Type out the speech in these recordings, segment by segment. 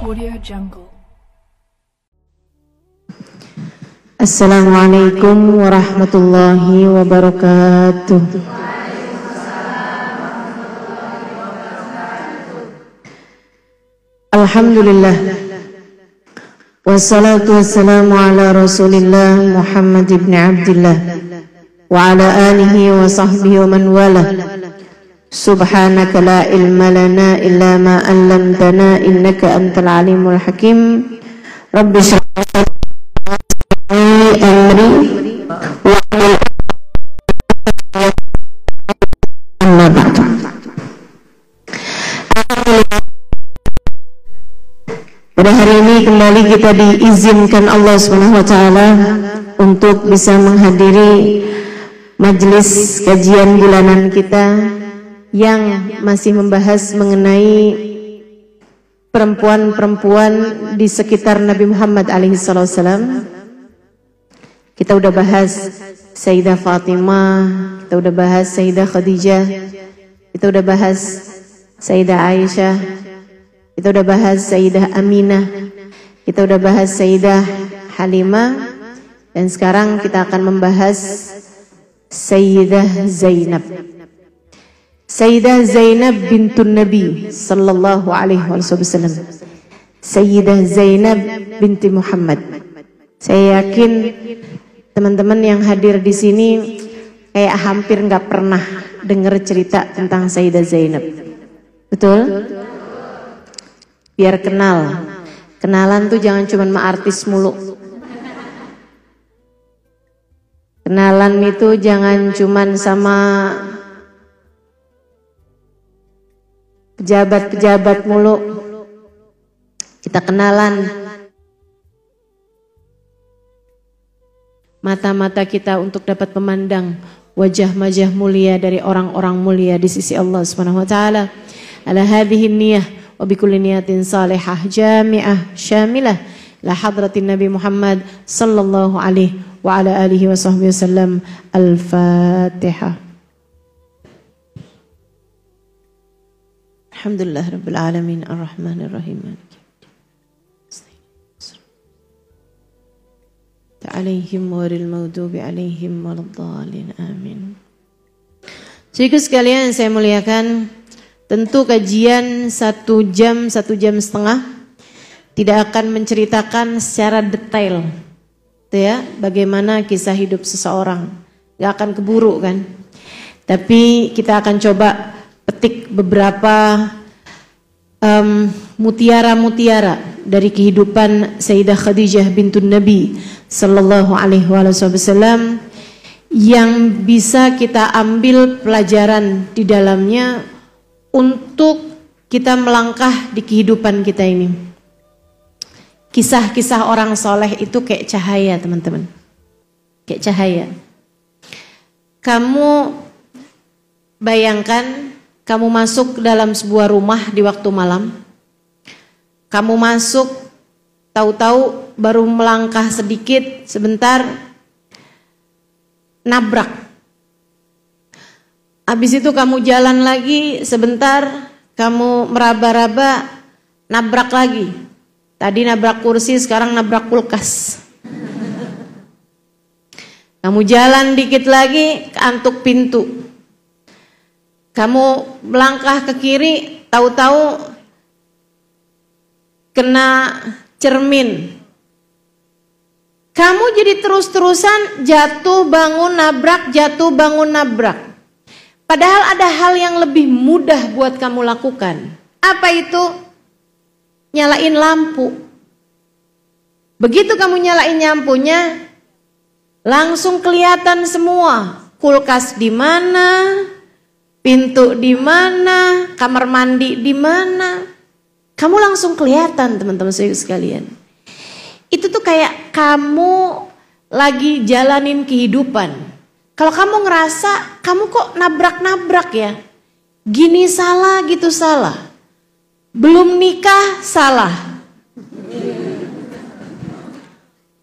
Audio Jungle. Assalamualaikum warahmatullahi wabarakatuh. Alhamdulillah. Wassalatu wassalamu ala Rasulillah Muhammad ibn Abdillah wa ala alihi wa sahbihi wa man wala. Subhanaka la ilma lana illa ma 'allamtana innaka antal alimul hakim. Rabbi shrah amri wa amma ba'du. Pada hari ini kembali kita diizinkan Allah Subhanahu wa taala untuk bisa menghadiri majelis kajian bulanan kita yang masih membahas mengenai perempuan-perempuan di sekitar Nabi Muhammad alaihissalam. Kita udah bahas Sayyidah Fatimah, kita udah bahas Sayyidah Khadijah, kita udah bahas Sayyidah Aisyah, kita udah bahas Sayyidah Aminah, kita udah bahas Sayyidah Halimah, dan sekarang kita akan membahas Sayyidah Zainab. Sayyidah Zainab bintun Nabi sallallahu alaihi wasallam. Sayyidah Zainab binti Muhammad. Saya yakin teman-teman yang hadir di sini kayak hampir nggak pernah dengar cerita tentang Sayyidah Zainab. Betul? Biar kenal. Kenalan tuh jangan cuma sama artis mulu. Kenalan itu jangan cuma sama pejabat-pejabat mulu. Kita kenalan. Mata-mata kita untuk dapat memandang wajah-wajah mulia dari orang-orang mulia di sisi Allah Subhanahu wa taala. Ala hadhihi niyyah wa bikulli niyatin salihah jami'ah syamilah la hadratin Nabi Muhammad sallallahu alaihi wa ala alihi wa sahbihi wasallam. Al-Fatihah. Alhamdulillah Rabbil Alamin Ar-Rahmanir Rahim Alaihim waril maghdubi alaihim waladdallin amin. Saudara sekalian yang saya muliakan, tentu kajian 1 jam, 1 jam setengah tidak akan menceritakan secara detail ya, bagaimana kisah hidup seseorang. Gak akan keburu kan. Tapi kita akan coba petik beberapa mutiara-mutiara dari kehidupan Sayyidah Khadijah bintun Nabi sallallahu alaihi wasallam yang bisa kita ambil pelajaran di dalamnya untuk kita melangkah di kehidupan kita ini. Kisah-kisah orang soleh itu kayak cahaya, teman-teman. Kayak cahaya. Kamu bayangkan kamu masuk dalam sebuah rumah di waktu malam. Kamu masuk, tahu-tahu baru melangkah sedikit, sebentar, nabrak. Habis itu kamu jalan lagi, sebentar, kamu meraba-raba, nabrak lagi. Tadi nabrak kursi, sekarang nabrak kulkas. Kamu jalan dikit lagi, keantuk pintu. Kamu melangkah ke kiri, tahu-tahu kena cermin. Kamu jadi terus-terusan jatuh bangun nabrak, jatuh bangun nabrak. Padahal ada hal yang lebih mudah buat kamu lakukan. Apa itu? Nyalain lampu. Begitu kamu nyalain lampunya, langsung kelihatan semua. Kulkas di mana? Pintu di mana, kamar mandi di mana, kamu langsung kelihatan, teman-teman sekalian. Itu tuh kayak kamu lagi jalanin kehidupan. Kalau kamu ngerasa kamu kok nabrak-nabrak ya, gini salah, gitu salah, belum nikah salah,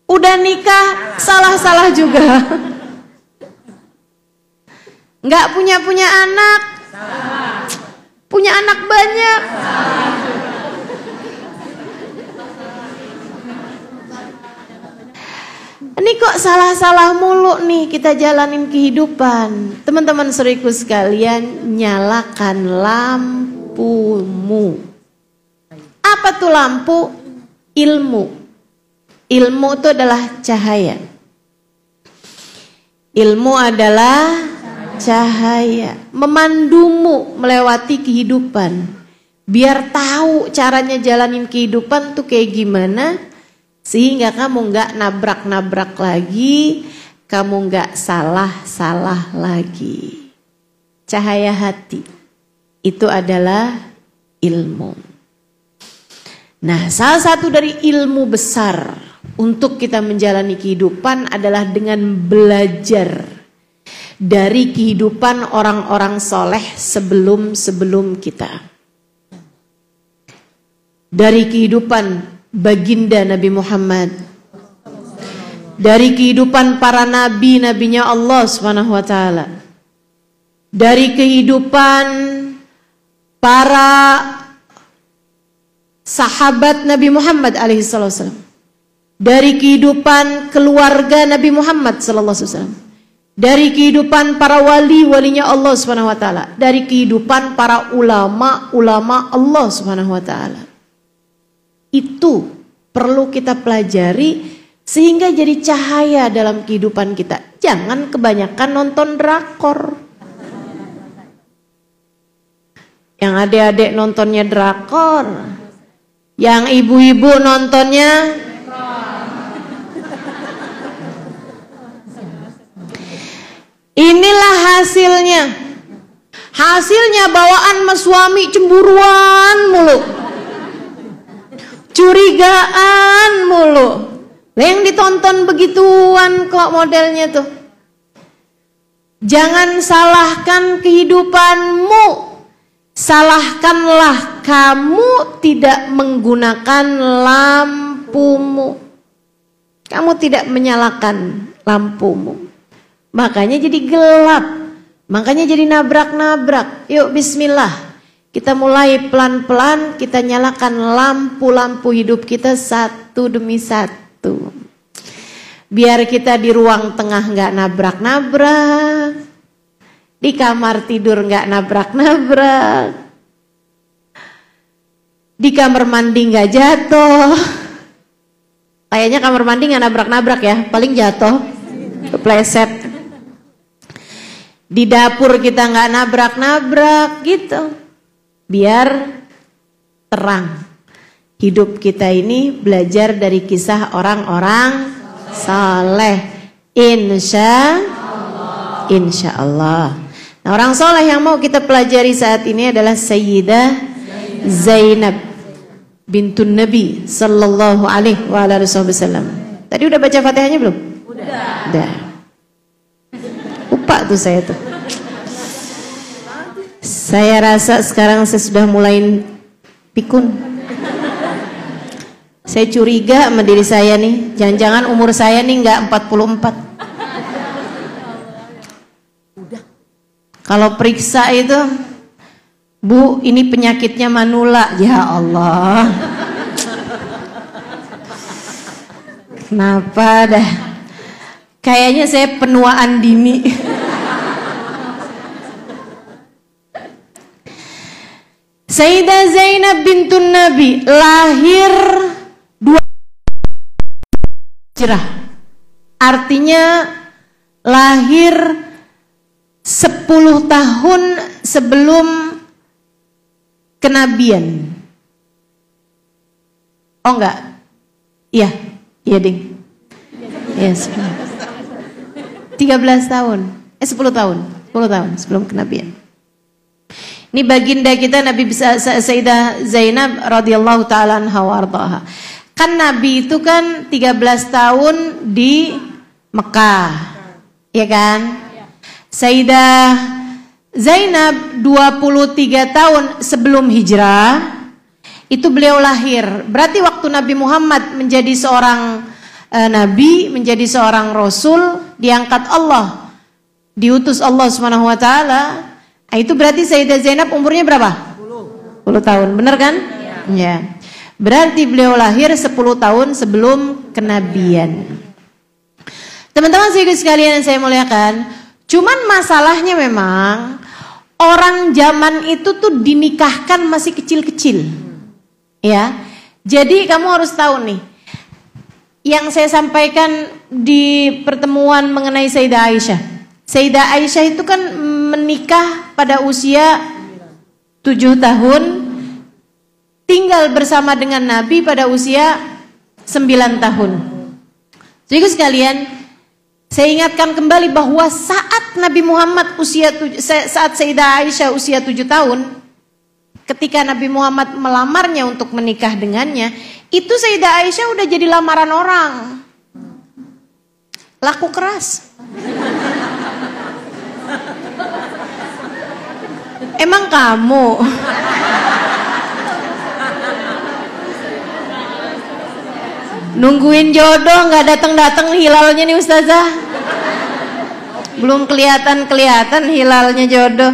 udah nikah salah-salah juga. Nggak punya anak, salah. Punya anak banyak, salah. kok salah-salah mulu nih kita jalanin kehidupan. Teman-teman saudaraku sekalian, nyalakan lampumu. Apa tuh lampu? Ilmu. Ilmu itu adalah cahaya. Ilmu adalah cahaya, memandumu melewati kehidupan. Biar tahu caranya jalanin kehidupan tuh kayak gimana, sehingga kamu nggak nabrak-nabrak lagi, kamu nggak salah-salah lagi. Cahaya hati itu adalah ilmu. Nah, salah satu dari ilmu besar untuk kita menjalani kehidupan adalah dengan belajar dari kehidupan orang-orang soleh sebelum kita. Dari kehidupan baginda Nabi Muhammad, dari kehidupan para nabi-nabinya Allah Subhanahu wa taala, dari kehidupan para sahabat Nabi Muhammad alaihi wasallam, dari kehidupan keluarga Nabi Muhammad sallallahu alaihi wasallam, dari kehidupan para wali-walinya Allah Subhanahu wa taala, dari kehidupan para ulama-ulama Allah Subhanahu wa taala. Itu perlu kita pelajari sehingga jadi cahaya dalam kehidupan kita. Jangan kebanyakan nonton drakor. Yang adik-adik nontonnya drakor, yang ibu-ibu nontonnya inilah hasilnya. Hasilnya bawaan sama suami cemburuan mulu, curigaan mulu. Yang ditonton begituan kok modelnya tuh. Jangan salahkan kehidupanmu. Salahkanlah kamu tidak menggunakan lampumu. Kamu tidak menyalakan lampumu. Makanya jadi gelap. Makanya jadi nabrak-nabrak. Yuk bismillah. Kita mulai pelan-pelan, kita nyalakan lampu-lampu hidup kita satu demi satu. Biar kita di ruang tengah nggak nabrak-nabrak, di kamar tidur nggak nabrak-nabrak, di kamar mandi nggak jatuh. Kayaknya kamar mandi nggak nabrak-nabrak ya, paling jatuh, kepleset. Di dapur kita nggak nabrak-nabrak gitu. Biar terang. Hidup kita ini belajar dari kisah orang-orang saleh. Insya Allah. Nah, orang soleh yang mau kita pelajari saat ini adalah Sayyidah Zainab bintun Nabi sallallahu alaihi wasallam. Tadi udah baca Fatihahnya belum? Udah. Lupa tuh saya tuh. Saya rasa sekarang saya sudah mulai pikun. Saya curiga sama diri saya nih. Jangan-jangan umur saya nih nggak 44. Kalau periksa itu, Bu, ini penyakitnya manula. Ya Allah. Kenapa dah? Kayaknya saya penuaan dini. Sayyidah Zainab bintun Nabi lahir 2 Hijrah. Artinya lahir 10 tahun sebelum kenabian. Oh enggak? Iya ding. Iya, 13 tahun. 10 tahun sebelum kenabian. Ini baginda kita Nabi Sayyidah Zainab radhiyallahu taala anha warḍaha. Kan Nabi itu kan 13 tahun di Mekah. Ya kan? Sayyidah Zainab 23 tahun sebelum hijrah itu beliau lahir. Berarti waktu Nabi Muhammad menjadi seorang nabi, menjadi seorang rasul, diangkat Allah, diutus Allah Subhanahu wa taala. Itu berarti Sayyidah Zainab umurnya berapa? 10 tahun, benar kan? Ya. Berarti beliau lahir 10 tahun sebelum kenabian. Teman-teman sekalian yang saya muliakan, cuman masalahnya memang orang zaman itu tuh dinikahkan masih kecil-kecil. Ya. Jadi kamu harus tahu nih, yang saya sampaikan di pertemuan mengenai Sayyidah Aisyah. Sayyidah Aisyah itu kan menikah pada usia 7 tahun, tinggal bersama dengan Nabi pada usia 9 tahun. Jadi sekalian, saya ingatkan kembali bahwa saat Nabi Muhammad saat Sayyidah Aisyah usia 7 tahun, ketika Nabi Muhammad melamarnya untuk menikah dengannya, itu Sayyidah Aisyah udah jadi lamaran orang. Laku keras. Emang kamu? Nungguin jodoh nggak datang-datang hilalnya nih Ustazah. Belum kelihatan hilalnya jodoh.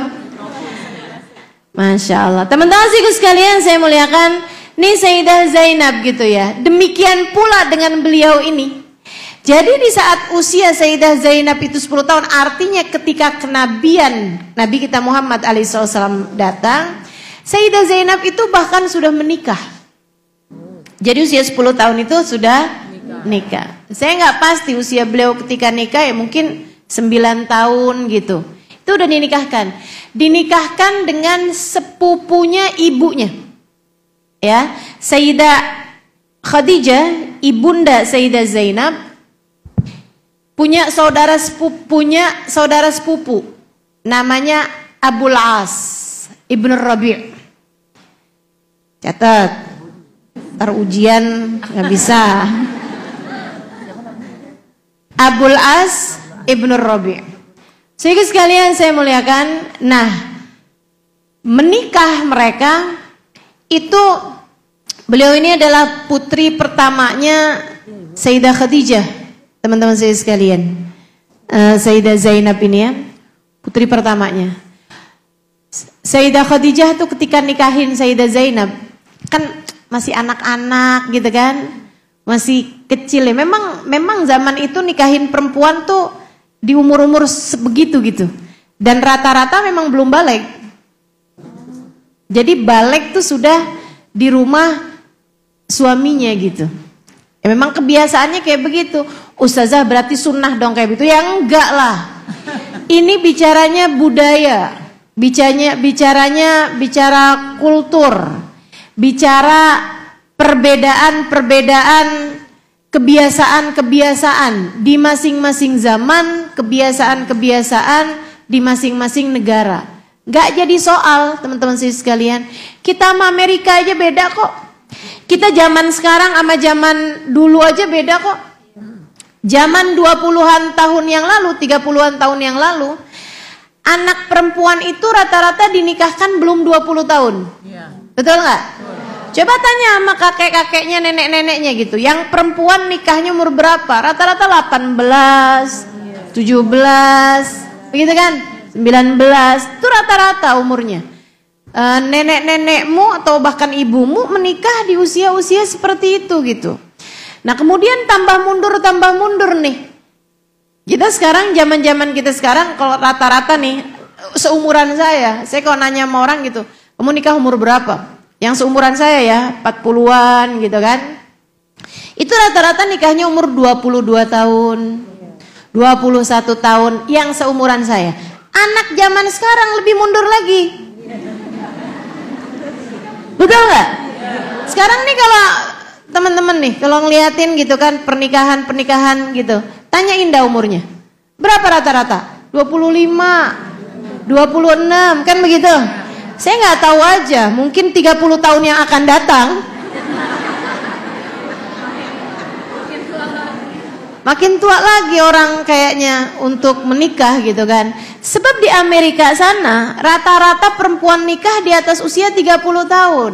Masya Allah. Teman-teman sekalian saya muliakan, nih Sayyidah Zainab gitu ya. Demikian pula dengan beliau ini. Jadi di saat usia Sayyidah Zainab itu 10 tahun, artinya ketika kenabian Nabi kita Muhammad alaihissalam datang, Sayyidah Zainab itu bahkan sudah menikah. Jadi usia 10 tahun itu sudah nikah. Saya nggak pasti usia beliau ketika nikah, ya mungkin 9 tahun gitu. Itu udah dinikahkan. Dinikahkan dengan sepupunya ibunya. Ya, Sayyidah Khadijah, ibunda Sayyidah Zainab, punya saudara sepupu namanya Abul As Ibn Rabi'. Catat, ntar ujian nggak bisa. Abul As Ibn Rabi'. Sehingga sekalian saya muliakan, nah menikah mereka itu, beliau ini adalah putri pertamanya Sayyidah Khadijah. Teman-teman saya sekalian, Sayyidah Zainab ini ya, putri pertamanya. Sayyidah Khadijah tuh ketika nikahin Sayyidah Zainab, kan masih anak-anak gitu kan, masih kecil ya. Memang zaman itu nikahin perempuan tuh di umur-umur sebegitu gitu. Dan rata-rata memang belum balik. Jadi balik tuh sudah di rumah suaminya gitu. Ya memang kebiasaannya kayak begitu. Ustazah berarti sunnah dong kayak begitu. Ya enggak lah. Ini bicaranya budaya. Bicara kultur. Bicara perbedaan kebiasaan di masing-masing zaman, kebiasaan di masing-masing negara. Enggak jadi soal, teman-teman sekalian. Kita sama Amerika aja beda kok. Kita zaman sekarang sama zaman dulu aja beda kok. Zaman 20-an tahun yang lalu, 30-an tahun yang lalu, anak perempuan itu rata-rata dinikahkan belum 20 tahun. Betul nggak? Coba tanya sama kakek-kakeknya, nenek-neneknya gitu. Yang perempuan nikahnya umur berapa? Rata-rata 18, 17, begitu kan? 19, itu rata-rata umurnya. Nenek-nenekmu atau bahkan ibumu menikah di usia-usia seperti itu gitu. Nah kemudian tambah mundur nih. Kita sekarang, zaman kita sekarang, kalau rata-rata nih seumuran saya kalau nanya sama orang gitu, kamu nikah umur berapa? Yang seumuran saya ya, 40-an gitu kan. Itu rata-rata nikahnya umur 22 tahun, 21 tahun, yang seumuran saya. Anak zaman sekarang lebih mundur lagi. Betul nggak? Sekarang nih kalau teman-teman nih, kalau ngeliatin gitu kan pernikahan gitu, tanyain dah umurnya. Berapa rata-rata? 25, 26, kan begitu? Saya nggak tahu aja, mungkin 30 tahun yang akan datang makin tua lagi orang kayaknya untuk menikah gitu kan. Sebab di Amerika sana rata-rata perempuan nikah di atas usia 30 tahun.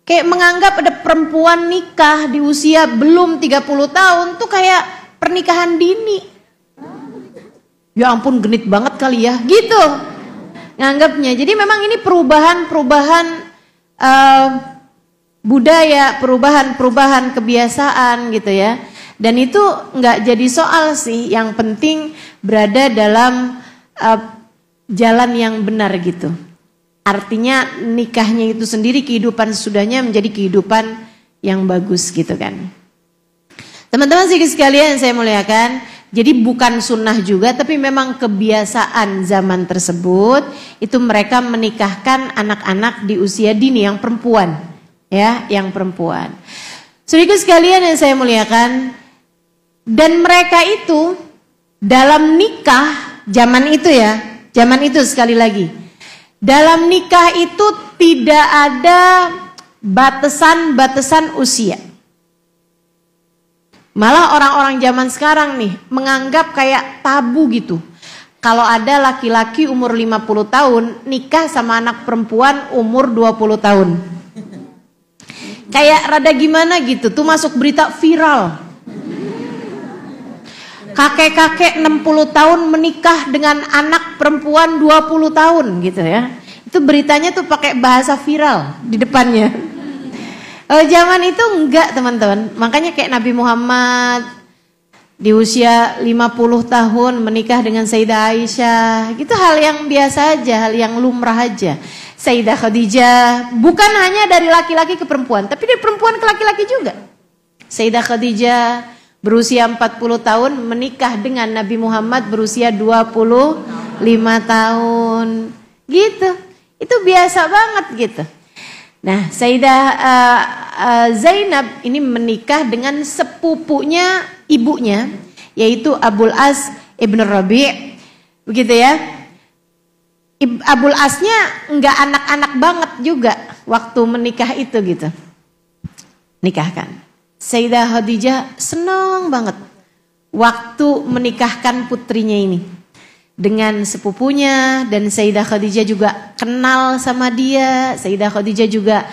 Kayak menganggap ada perempuan nikah di usia belum 30 tahun tuh kayak pernikahan dini. Ya ampun, genit banget kali ya, gitu nganggapnya. Jadi memang ini perubahan budaya, perubahan kebiasaan gitu ya. Dan itu nggak jadi soal sih, yang penting berada dalam jalan yang benar gitu. Artinya nikahnya itu sendiri, kehidupan sesudahnya menjadi kehidupan yang bagus gitu kan. Teman-teman sekalian saya muliakan, jadi bukan sunnah juga, tapi memang kebiasaan zaman tersebut itu mereka menikahkan anak-anak di usia dini yang perempuan, ya, yang perempuan. Saudara sekalian yang saya muliakan, dan mereka itu dalam nikah zaman itu ya, zaman itu sekali lagi, dalam nikah itu tidak ada batasan-batasan usia. Malah orang-orang zaman sekarang nih menganggap kayak tabu gitu. Kalau ada laki-laki umur 50 tahun nikah sama anak perempuan umur 20 tahun. Kayak rada gimana gitu, tuh masuk berita viral. Kakek-kakek 60 tahun menikah dengan anak perempuan 20 tahun gitu ya. Itu beritanya tuh pakai bahasa viral di depannya. Zaman itu enggak teman-teman. Makanya kayak Nabi Muhammad di usia 50 tahun menikah dengan Sayyidah Aisyah. Gitu hal yang biasa aja, hal yang lumrah aja. Sayyidah Khadijah bukan hanya dari laki-laki ke perempuan, tapi dari perempuan ke laki-laki juga. Sayyidah Khadijah berusia 40 tahun menikah dengan Nabi Muhammad berusia 25 tahun. Gitu. Itu biasa banget gitu. Nah, Sayyidah Zainab ini menikah dengan sepupunya ibunya, yaitu Abul As Ibn Rabi'. Begitu ya. Abul Asnya enggak anak-anak banget juga waktu menikah itu gitu. Nikahkan. Sayyidah Khadijah senang banget waktu menikahkan putrinya ini dengan sepupunya, dan Sayyidah Khadijah juga kenal sama dia. Sayyidah Khadijah juga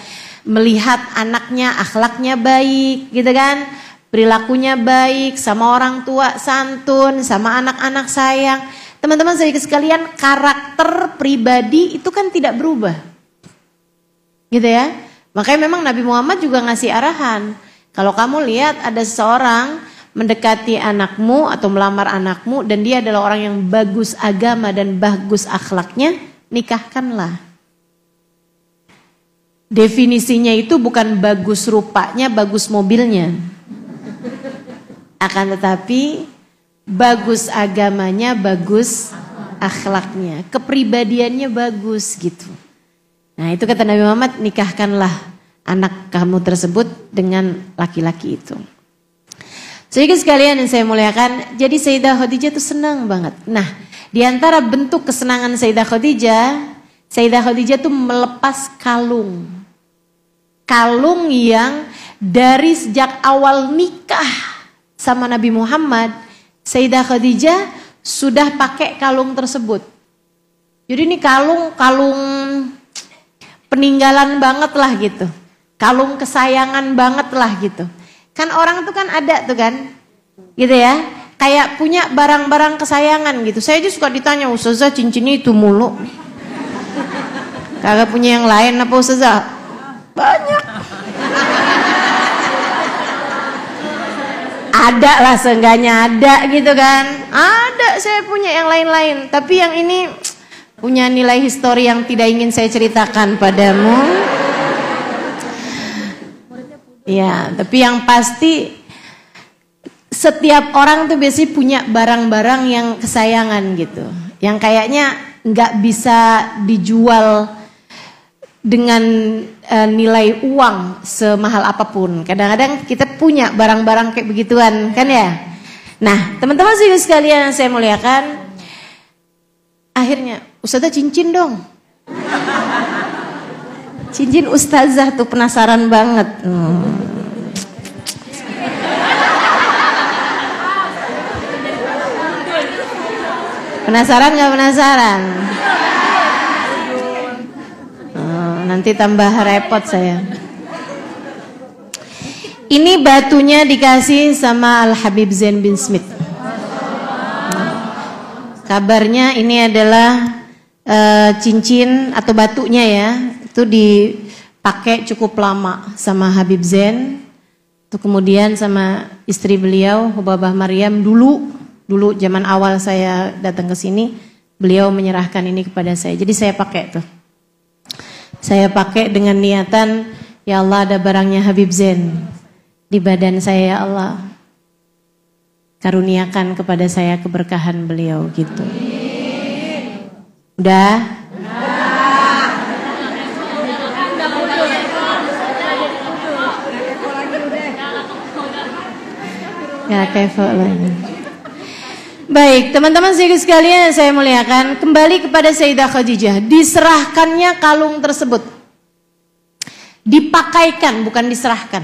melihat anaknya akhlaknya baik gitu kan, perilakunya baik, sama orang tua santun, sama anak-anak sayang. Teman-teman saya sekalian, karakter pribadi itu kan tidak berubah gitu ya. Makanya memang Nabi Muhammad juga ngasih arahan, kalau kamu lihat ada seseorang mendekati anakmu atau melamar anakmu dan dia adalah orang yang bagus agama dan bagus akhlaknya, nikahkanlah. Definisinya itu bukan bagus rupanya, bagus mobilnya, akan tetapi bagus agamanya, bagus akhlaknya, kepribadiannya bagus gitu. Nah itu kata Nabi Muhammad, nikahkanlah anak kamu tersebut dengan laki-laki itu. Jadi sekalian yang saya muliakan, jadi Sayyidah Khadijah itu senang banget. Nah, di antara bentuk kesenangan Sayyidah Khadijah itu melepas kalung. Kalung yang dari sejak awal nikah sama Nabi Muhammad, Sayyidah Khadijah sudah pakai kalung tersebut. Jadi ini kalung peninggalan banget lah gitu. Kalung kesayangan banget lah gitu. Kan orang tuh kan ada tuh kan, gitu ya, kayak punya barang-barang kesayangan gitu. Saya aja suka ditanya, Ustazah cincinnya itu mulu, kagak punya yang lain apa Ustazah? Banyak. Ada lah seenggaknya ada gitu kan. Ada, saya punya yang lain-lain, tapi yang ini punya nilai histori yang tidak ingin saya ceritakan padamu. Ya, tapi yang pasti setiap orang tuh biasanya punya barang-barang yang kesayangan gitu, yang kayaknya nggak bisa dijual dengan nilai uang semahal apapun. Kadang-kadang kita punya barang-barang kayak begituan kan ya. Nah teman-teman sekalian yang saya muliakan, akhirnya Ustazah cincin dong. Cincin Ustazah tuh penasaran banget. Penasaran gak penasaran? Nanti tambah repot saya. Ini batunya dikasih sama Al-Habib Zain bin Smith. Kabarnya ini adalah cincin atau batunya ya, itu dipakai cukup lama sama Habib Zain. kemudian sama istri beliau, Hubabah Maryam, dulu zaman awal saya datang ke sini, beliau menyerahkan ini kepada saya. Jadi saya pakai tuh. Saya pakai dengan niatan, ya Allah ada barangnya Habib Zain di badan saya, ya Allah. Karuniakan kepada saya keberkahan beliau gitu. Udah? Ya lagi. Baik, teman-teman sekalian yang saya muliakan, kembali kepada Sayyidah Khadijah. Diserahkannya kalung tersebut. Dipakaikan, bukan diserahkan.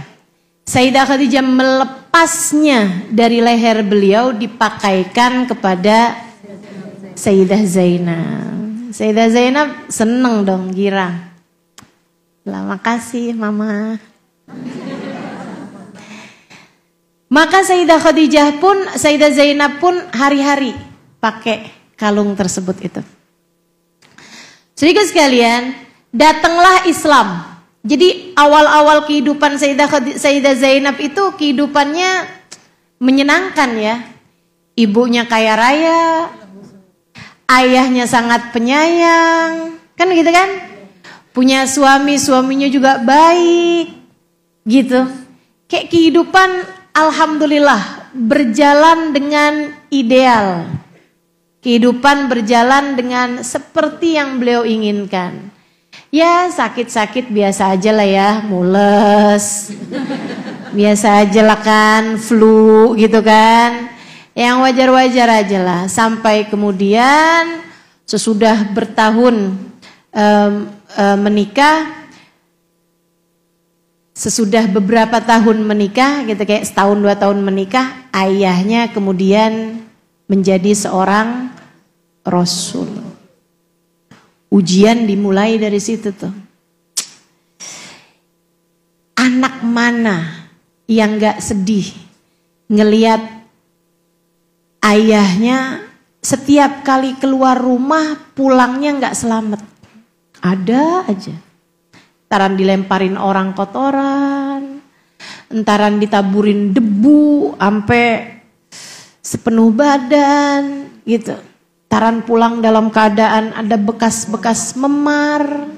Sayyidah Khadijah melepasnya dari leher beliau, dipakaikan kepada Sayyidah Zainab. Sayyidah Zainab seneng dong, girang. Lah, makasih Mama. Maka Sayyidah Khadijah pun, Sayyidah Zainab pun hari-hari pakai kalung tersebut itu. Sedikit sekalian, datanglah Islam. Jadi awal-awal kehidupan Sayyidah Zainab itu kehidupannya menyenangkan ya. Ibunya kaya raya, ayahnya sangat penyayang, kan gitu kan? Punya suami, suaminya juga baik, gitu. Kayak kehidupan alhamdulillah berjalan dengan ideal. Kehidupan berjalan dengan seperti yang beliau inginkan. Ya sakit-sakit biasa aja lah ya, mules. Biasa aja lah kan, flu gitu kan. Yang wajar-wajar aja lah. Sampai kemudian sesudah bertahun menikah, sesudah beberapa tahun menikah, gitu kayak setahun 2 tahun menikah, ayahnya kemudian menjadi seorang rasul. Ujian dimulai dari situ tuh. Anak mana yang gak sedih ngelihat ayahnya setiap kali keluar rumah pulangnya gak selamat? Ada aja. Entaran dilemparin orang kotoran, entaran ditaburin debu sampai sepenuh badan gitu. Entaran pulang dalam keadaan ada bekas-bekas memar.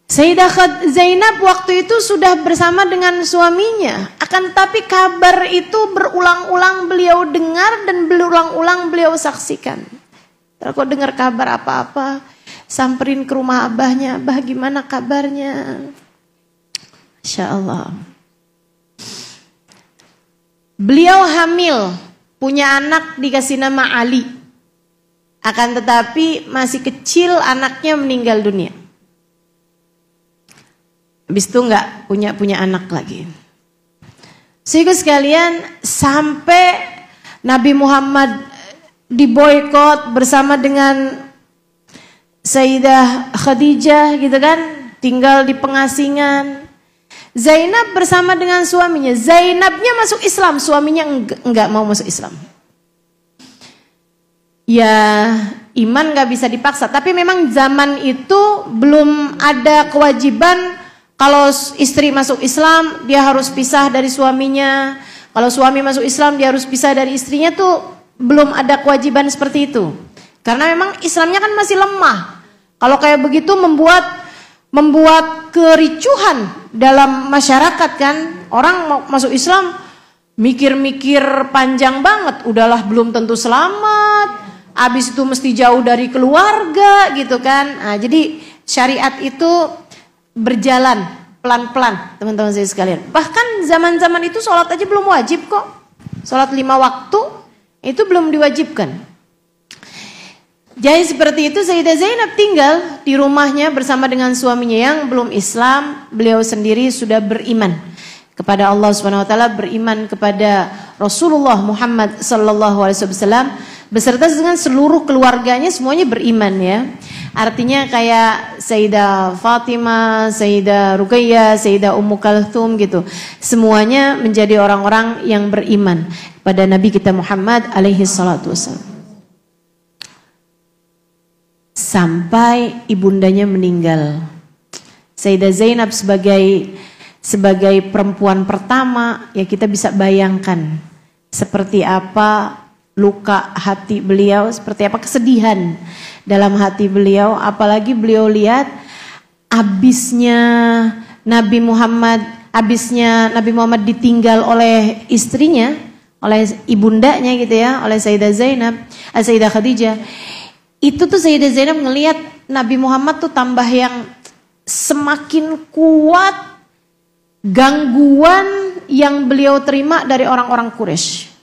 Sayyidah Zainab waktu itu sudah bersama dengan suaminya. Akan tapi kabar itu berulang-ulang beliau dengar dan berulang-ulang beliau saksikan. Kalau dengar kabar apa-apa, samperin ke rumah abahnya, abah gimana kabarnya? Masya Allah. Beliau hamil, punya anak dikasih nama Ali. Akan tetapi masih kecil anaknya meninggal dunia. Habis itu nggak punya anak lagi. Sehingga sekalian sampai Nabi Muhammad diboykot bersama dengan Sayyidah Khadijah gitu kan, tinggal di pengasingan. Zainab bersama dengan suaminya. Zainabnya masuk Islam, suaminya enggak mau masuk Islam. Ya iman gak bisa dipaksa. Tapi memang zaman itu belum ada kewajiban kalau istri masuk Islam dia harus pisah dari suaminya. Kalau suami masuk Islam dia harus pisah dari istrinya, tuh belum ada kewajiban seperti itu. Karena memang Islamnya kan masih lemah. Kalau kayak begitu membuat kericuhan dalam masyarakat kan. Orang mau masuk Islam mikir-mikir panjang banget. Udahlah belum tentu selamat. Habis itu mesti jauh dari keluarga gitu kan. Nah, jadi syariat itu berjalan pelan-pelan teman-teman saya sekalian. Bahkan zaman-zaman itu sholat aja belum wajib kok. Sholat 5 waktu itu belum diwajibkan. Jadi seperti itu Sayyidah Zainab tinggal di rumahnya bersama dengan suaminya yang belum Islam. Beliau sendiri sudah beriman kepada Allah Subhanahu wa taala, beriman kepada Rasulullah Muhammad sallallahu alaihi wasallam beserta dengan seluruh keluarganya, semuanya beriman ya. Artinya kayak Sayyidah Fatimah, Sayyidah Ruqayyah, Sayyidah Ummu Kalthum gitu. Semuanya menjadi orang-orang yang beriman pada Nabi kita Muhammad alaihi salatu wasallam. Sampai ibundanya meninggal. Sayyidah Zainab sebagai sebagai perempuan pertama, ya kita bisa bayangkan seperti apa luka hati beliau, seperti apa kesedihan dalam hati beliau, apalagi beliau lihat habisnya Nabi Muhammad ditinggal oleh istrinya, oleh ibundanya gitu ya, oleh Sayyidah Khadijah. Itu tuh Sayyidah Zainab ngelihat Nabi Muhammad tuh tambah yang semakin kuat gangguan yang beliau terima dari orang-orang Quraisy.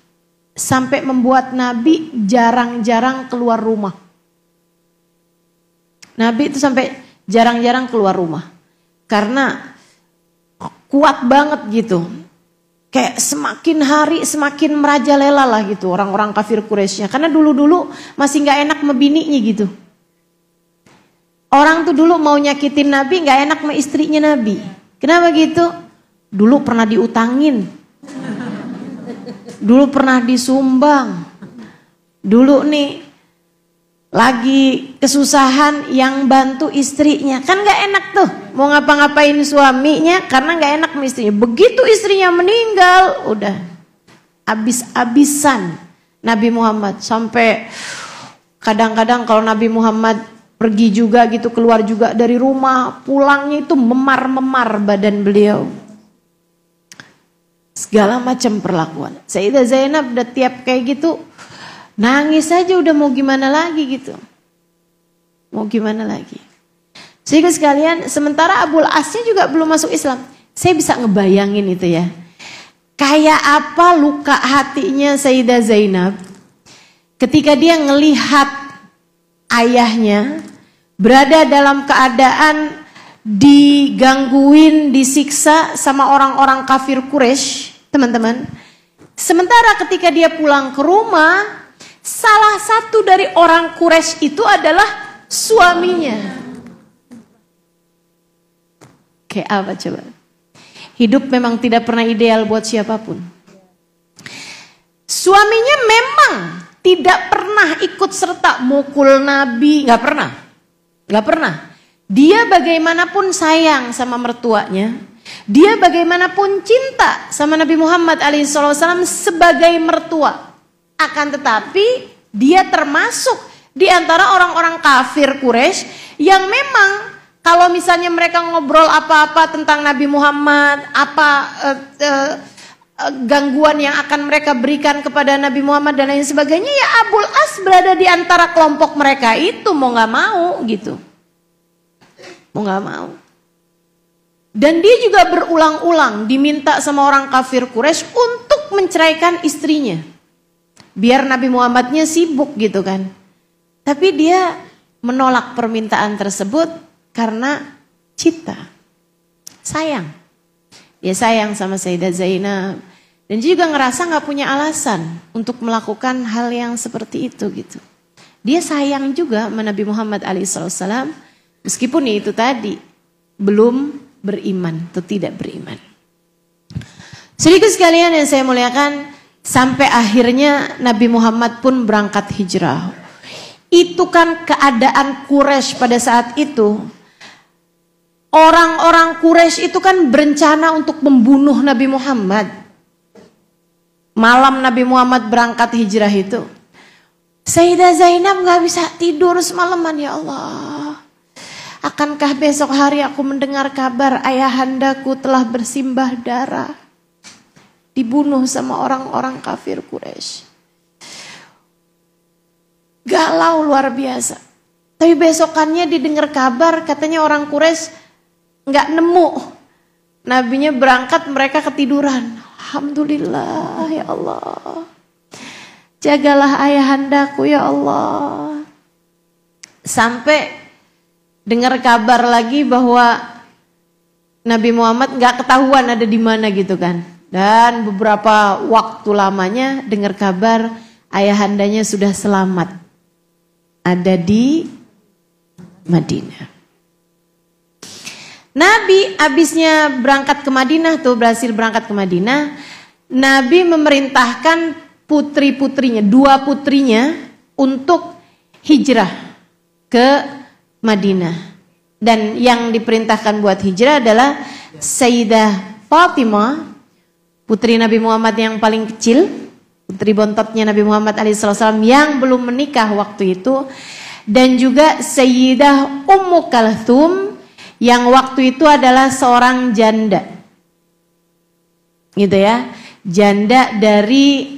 Sampai membuat Nabi jarang-jarang keluar rumah. Nabi itu sampai jarang-jarang keluar rumah. Karena kuat banget gitu. Kayak semakin hari semakin merajalela lah gitu orang-orang kafir Quraisynya. Karena dulu-dulu masih gak enak sama bininya gitu. Orang tuh dulu mau nyakitin Nabi gak enak sama istrinya Nabi. Kenapa gitu? Dulu pernah diutangin. Dulu pernah disumbang. Dulu nih lagi kesusahan yang bantu istrinya. Kan gak enak tuh mau ngapa-ngapain suaminya karena gak enak sama istrinya. Begitu istrinya meninggal udah habis-habisan Nabi Muhammad. Sampai kadang-kadang kalau Nabi Muhammad pergi juga gitu, keluar juga dari rumah, pulangnya itu memar-memar badan beliau. Segala macam perlakuan. Sayyidah Zainab udah tiap kayak gitu nangis aja, udah mau gimana lagi gitu. Mau gimana lagi. Sehingga sekalian, sementara Abul Asnya juga belum masuk Islam. Saya bisa ngebayangin itu ya. Kayak apa luka hatinya Sayyidah Zainab ketika dia ngelihat ayahnya berada dalam keadaan digangguin, disiksa sama orang-orang kafir Quraisy, teman-teman. Sementara ketika dia pulang ke rumah, salah satu dari orang Quraisy itu adalah suaminya. Kayak apa coba? Hidup memang tidak pernah ideal buat siapapun. Suaminya memang tidak pernah ikut serta mukul Nabi, nggak pernah. Dia bagaimanapun sayang sama mertuanya, dia bagaimanapun cinta sama Nabi Muhammad SAW sebagai mertua. Akan tetapi dia termasuk di antara orang-orang kafir Quraisy yang memang kalau misalnya mereka ngobrol apa-apa tentang Nabi Muhammad, gangguan yang akan mereka berikan kepada Nabi Muhammad dan lain sebagainya, ya Abul As berada di antara kelompok mereka itu, mau gak mau gitu. Mau gak mau. Dan dia juga berulang-ulang diminta sama orang kafir Quraisy untuk menceraikan istrinya. Biar Nabi Muhammadnya sibuk gitu kan. Tapi dia menolak permintaan tersebut karena cinta. Sayang. Dia sayang sama Sayyidah Zainab. Dan juga ngerasa gak punya alasan untuk melakukan hal yang seperti itu gitu. Dia sayang juga sama Nabi Muhammad SAW. Meskipun itu tadi belum beriman atau tidak beriman. Saudaraku sekalian yang saya muliakan, sampai akhirnya Nabi Muhammad pun berangkat hijrah. Itu kan keadaan Quraisy pada saat itu. Orang-orang Quraisy itu kan berencana untuk membunuh Nabi Muhammad. Malam Nabi Muhammad berangkat hijrah itu, Sayyidah Zainab gak bisa tidur semalaman. Ya Allah, akankah besok hari aku mendengar kabar ayahandaku telah bersimbah darah, dibunuh sama orang-orang kafir Quraisy. Galau luar biasa. Tapi besokannya didengar kabar katanya orang Quraisy nggak nemu nabinya berangkat, mereka ketiduran. Alhamdulillah ya Allah, jagalah ayahandaku ya Allah. Sampai dengar kabar lagi bahwa Nabi Muhammad nggak ketahuan ada di mana gitu kan. Dan beberapa waktu lamanya dengar kabar ayahandanya sudah selamat, ada di Madinah. Nabi abisnya berangkat ke Madinah tuh, berhasil berangkat ke Madinah. Nabi memerintahkan putri-putrinya, 2 putrinya untuk hijrah ke Madinah. Dan yang diperintahkan buat hijrah adalah Sayyidah Fatimah, putri Nabi Muhammad yang paling kecil, putri bontotnya Nabi Muhammad SAW yang belum menikah waktu itu, dan juga Sayyidah Ummu Kalthum yang waktu itu adalah seorang janda, gitu ya, janda dari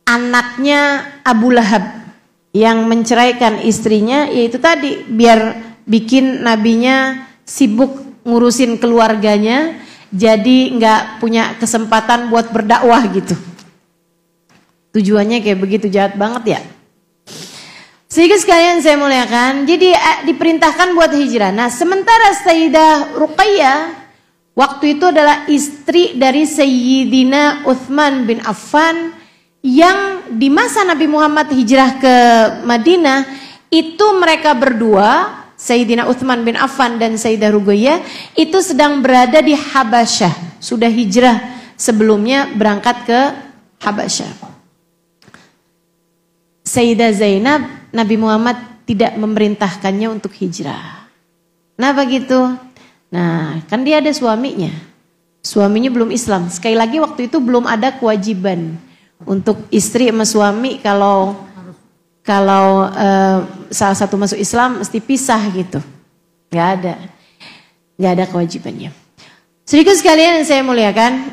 anaknya Abu Lahab yang menceraikan istrinya, yaitu tadi biar bikin nabinya sibuk ngurusin keluarganya, jadi nggak punya kesempatan buat berdakwah gitu. Tujuannya kayak begitu, jahat banget ya. Sehingga sekalian saya muliakan, jadi diperintahkan buat hijrah. Nah, sementara Sayyidah Ruqayyah waktu itu adalah istri dari Sayyidina Uthman bin Affan yang di masa Nabi Muhammad hijrah ke Madinah itu mereka berdua, Sayyidina Uthman bin Affan dan Sayyidah Ruqayyah itu sedang berada di Habasyah, sudah hijrah sebelumnya berangkat ke Habasyah. Sayyidah Zainab, Nabi Muhammad tidak memerintahkannya untuk hijrah. Kenapa gitu? Nah, kan dia ada suaminya. Suaminya belum Islam. Sekali lagi waktu itu belum ada kewajiban untuk istri sama suami kalau salah satu masuk Islam mesti pisah gitu. Gak ada kewajibannya. Sedikit sekalian yang saya muliakan,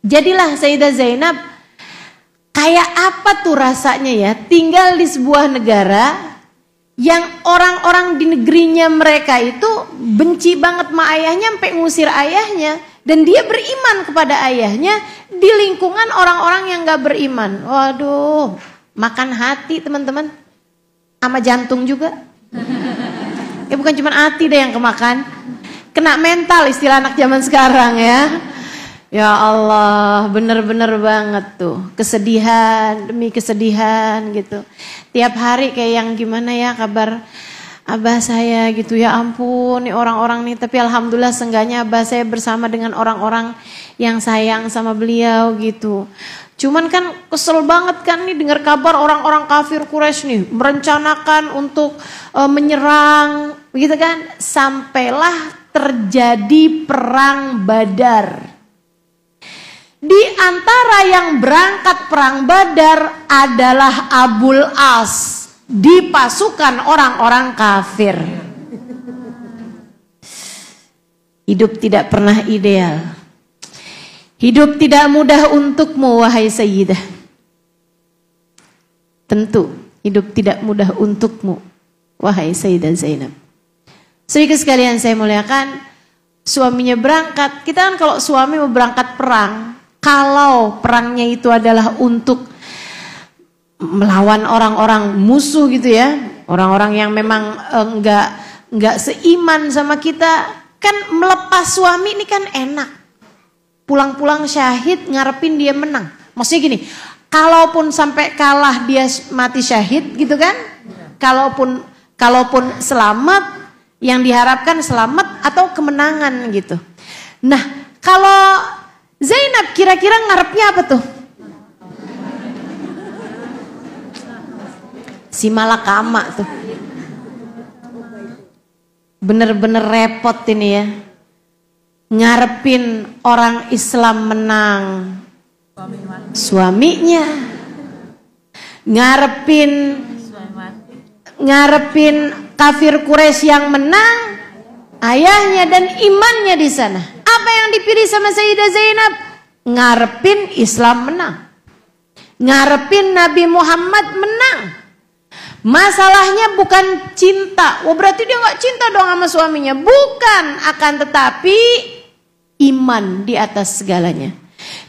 jadilah Sayyidah Zainab kayak apa tuh rasanya ya tinggal di sebuah negara yang orang-orang di negerinya mereka itu benci banget sama ayahnya sampai ngusir ayahnya, dan dia beriman kepada ayahnya di lingkungan orang-orang yang gak beriman. Waduh, makan hati teman-teman, sama jantung juga. Ya bukan cuma hati deh yang kemakan, kena mental istilah anak zaman sekarang ya. Ya Allah, bener-bener banget tuh, kesedihan demi kesedihan gitu. Tiap hari kayak yang gimana ya kabar abah saya gitu, ya ampun nih orang-orang nih. Tapi alhamdulillah seenggaknya abah saya bersama dengan orang-orang yang sayang sama beliau gitu. Cuman kan kesel banget kan nih dengar kabar orang-orang kafir Quraisy nih merencanakan untuk menyerang gitu kan. Sampailah terjadi perang Badar. Di antara yang berangkat perang Badar adalah Abul As di pasukan orang-orang kafir. Hidup tidak pernah ideal. Hidup tidak mudah untukmu wahai Sayyidah. Tentu hidup tidak mudah untukmu wahai Sayyidah Zainab. Sedikit sekalian saya muliakan, suaminya berangkat. Kita kan kalau suami mau berangkat perang, kalau perangnya itu adalah untuk melawan orang-orang musuh gitu ya, orang-orang yang memang enggak seiman sama kita, kan melepas suami ini kan enak. Pulang-pulang syahid ngarepin dia menang. Maksudnya gini, kalaupun sampai kalah dia mati syahid gitu kan, kalaupun selamat, yang diharapkan selamat atau kemenangan gitu. Nah, kalau Zainab kira-kira ngarepnya apa tuh? Si malakama tuh. Bener-bener repot ini ya. Ngarepin orang Islam menang, suaminya. Ngarepin kafir Quraisy yang menang, ayahnya dan imannya di sana. Apa yang dipilih sama Sayyidah Zainab? Ngarepin Islam menang. Ngarepin Nabi Muhammad menang. Masalahnya bukan cinta. Wah, berarti dia gak cinta dong sama suaminya. Bukan, akan tetapi iman di atas segalanya.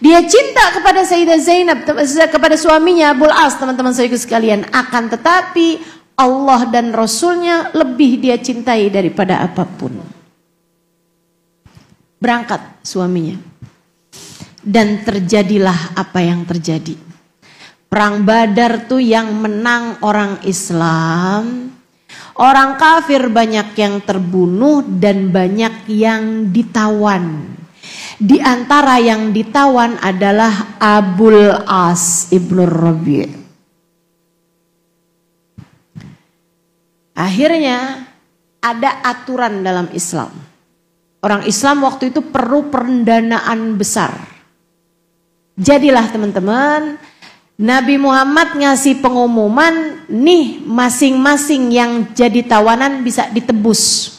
Dia cinta kepada Sayyidah Zainab, kepada suaminya Abul As, teman-teman saya sekalian. Akan tetapi Allah dan Rasulnya lebih dia cintai daripada apapun. Berangkat suaminya. Dan terjadilah apa yang terjadi. Perang Badar tuh yang menang orang Islam. Orang kafir banyak yang terbunuh dan banyak yang ditawan. Di antara yang ditawan adalah Abul As ibnu Rabi'. Akhirnya ada aturan dalam Islam. Orang Islam waktu itu perlu pendanaan besar. Jadilah teman-teman, Nabi Muhammad ngasih pengumuman, nih masing-masing yang jadi tawanan bisa ditebus.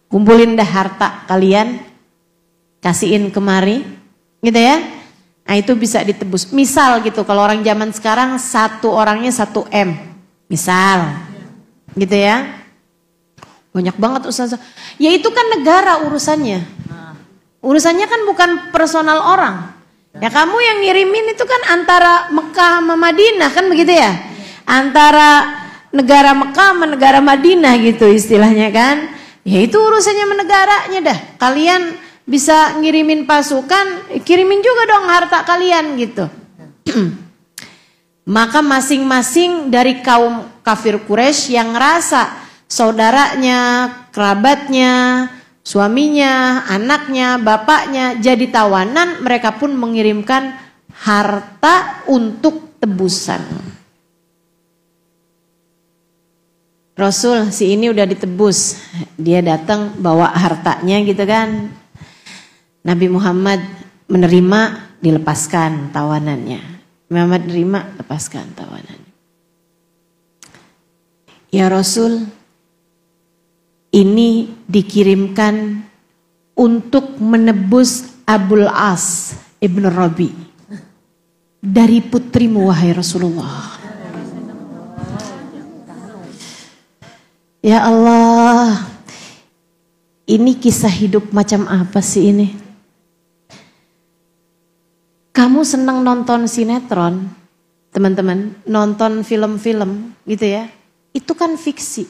Kumpulin dah harta kalian, kasihin kemari, gitu ya. Nah itu bisa ditebus. Misal gitu, kalau orang zaman sekarang satu orangnya 1 M, misal, gitu ya. Banyak banget Ustaz. Ya itu kan negara urusannya. Urusannya kan bukan personal orang. Ya kamu yang ngirimin itu kan antara Mekah sama Madinah kan begitu ya. Antara negara Mekah sama negara Madinah gitu istilahnya kan. Ya itu urusannya sama negaranya dah. Kalian bisa ngirimin pasukan, kirimin juga dong harta kalian gitu. Maka masing-masing dari kaum kafir Quraisy yang ngerasa saudaranya, kerabatnya, suaminya, anaknya, bapaknya jadi tawanan, mereka pun mengirimkan harta untuk tebusan. Rasul si ini udah ditebus, dia datang bawa hartanya gitu kan. Nabi Muhammad menerima, dilepaskan tawanannya. Muhammad menerima, lepaskan tawanannya. Ya Rasul, ini dikirimkan untuk menebus Abul As ibn Rabi dari putrimu wahai Rasulullah. Ya Allah, ini kisah hidup macam apa sih ini? Kamu senang nonton sinetron, teman-teman, nonton film-film gitu ya, itu kan fiksi.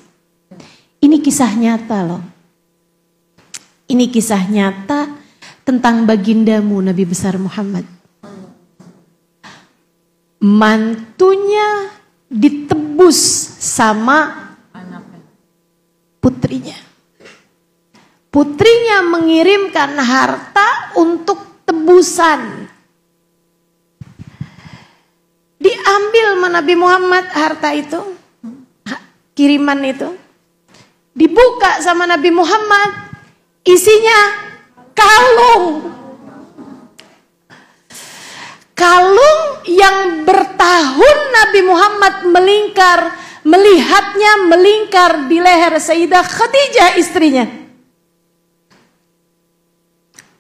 Ini kisah nyata loh. Ini kisah nyata tentang bagindamu Nabi besar Muhammad. Mantunya ditebus sama putrinya. Putrinya mengirimkan harta untuk tebusan. Diambil sama Nabi Muhammad harta itu, kiriman itu. Dibuka sama Nabi Muhammad, isinya kalung. Kalung yang bertahun Nabi Muhammad melihatnya melingkar di leher Sayyidah Khadijah istrinya.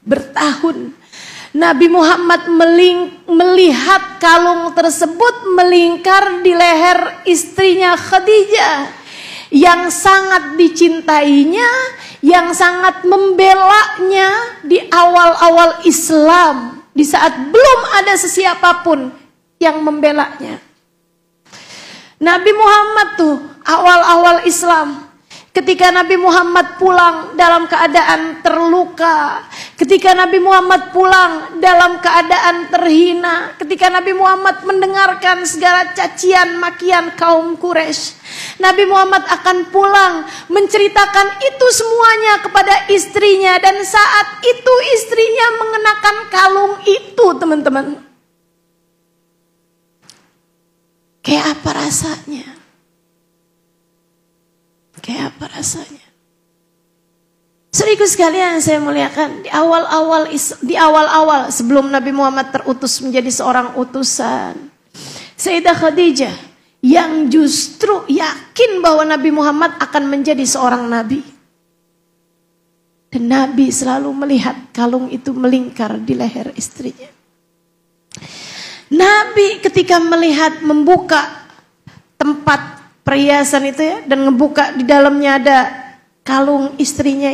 Bertahun Nabi Muhammad melihat kalung tersebut melingkar di leher istrinya Khadijah. Yang sangat dicintainya, yang sangat membelanya di awal-awal Islam. Di saat belum ada sesiapapun yang membelanya. Nabi Muhammad tuh awal-awal Islam. Ketika Nabi Muhammad pulang dalam keadaan terluka. Ketika Nabi Muhammad pulang dalam keadaan terhina. Ketika Nabi Muhammad mendengarkan segala cacian makian kaum Quraisy. Nabi Muhammad akan pulang menceritakan itu semuanya kepada istrinya. Dan saat itu istrinya mengenakan kalung itu, teman-teman. Kayak apa rasanya? Kayak apa rasanya? Saudaraku sekalian saya muliakan, di awal-awal sebelum Nabi Muhammad terutus menjadi seorang utusan, Sayyidah Khadijah yang justru yakin bahwa Nabi Muhammad akan menjadi seorang nabi. Dan Nabi selalu melihat kalung itu melingkar di leher istrinya. Nabi ketika melihat membuka tempat perhiasan itu ya, dan ngebuka di dalamnya ada kalung istrinya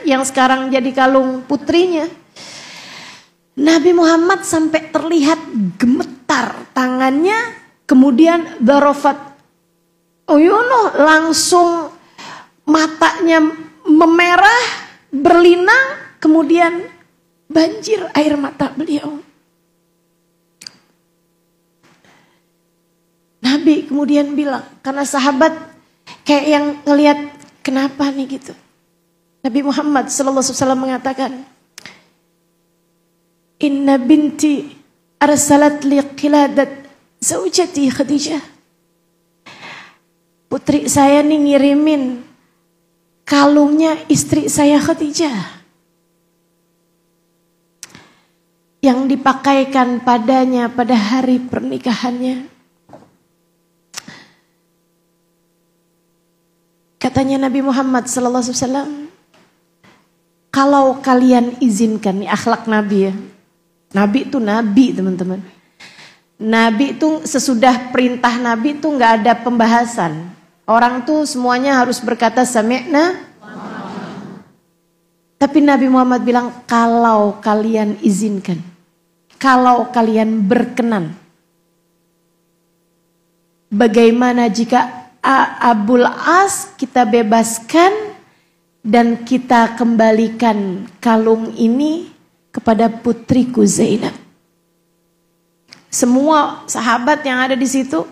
yang sekarang jadi kalung putrinya. Nabi Muhammad sampai terlihat gemetar tangannya, kemudian darafat uyunuh, langsung matanya memerah, berlinang, kemudian banjir air mata beliau. Nabi kemudian bilang, karena sahabat kayak yang ngelihat kenapa nih gitu. Nabi Muhammad sallallahu alaihi wasallam mengatakan, "Inna binti arsalat li qiladat zaujati Khadijah." Putri saya nih ngirimin kalungnya istri saya Khadijah yang dipakaikan padanya pada hari pernikahannya. Katanya Nabi Muhammad SAW, kalau kalian izinkan, nih akhlak Nabi ya. Nabi itu Nabi teman-teman. Nabi itu sesudah perintah Nabi itu nggak ada pembahasan. Orang tuh semuanya harus berkata sami'na. Tapi Nabi Muhammad bilang kalau kalian izinkan, kalau kalian berkenan. Bagaimana jika Abul As kita bebaskan dan kita kembalikan kalung ini kepada putriku Zainab. Semua sahabat yang ada di situ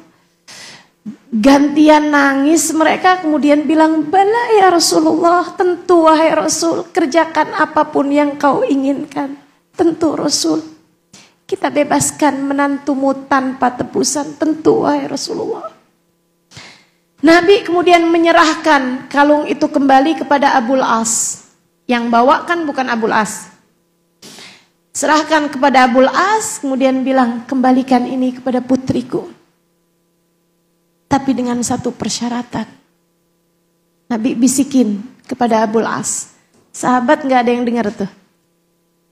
gantian nangis, mereka kemudian bilang, "Bala ya Rasulullah, tentu wahai Rasul, kerjakan apapun yang kau inginkan. Tentu Rasul, kita bebaskan menantumu tanpa tebusan, tentu wahai Rasulullah." Nabi kemudian menyerahkan kalung itu kembali kepada Abul As. Yang bawa kan bukan Abul As. Serahkan kepada Abul As, kemudian bilang, kembalikan ini kepada putriku. Tapi dengan satu persyaratan. Nabi bisikin kepada Abul As. Sahabat gak ada yang dengar tuh.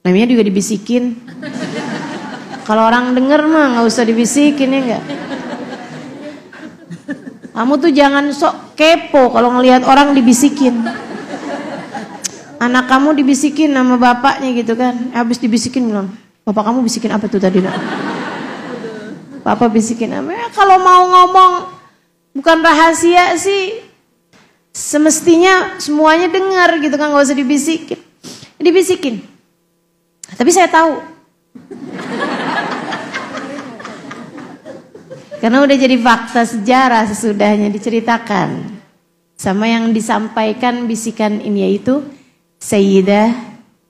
Namanya juga dibisikin. Kalau orang denger mah gak usah dibisikin ya enggak. Kamu tuh jangan sok kepo kalau ngelihat orang dibisikin. Anak kamu dibisikin sama bapaknya gitu kan. Habis dibisikin bilang, "Bapak kamu bisikin apa tuh tadi, Nak?" Papa bisikin apa? Ya, kalau mau ngomong bukan rahasia sih, semestinya semuanya dengar gitu kan, gak usah dibisikin. Dibisikin. Tapi saya tahu. Karena udah jadi fakta sejarah sesudahnya diceritakan. Sama yang disampaikan bisikan ini yaitu Sayyidah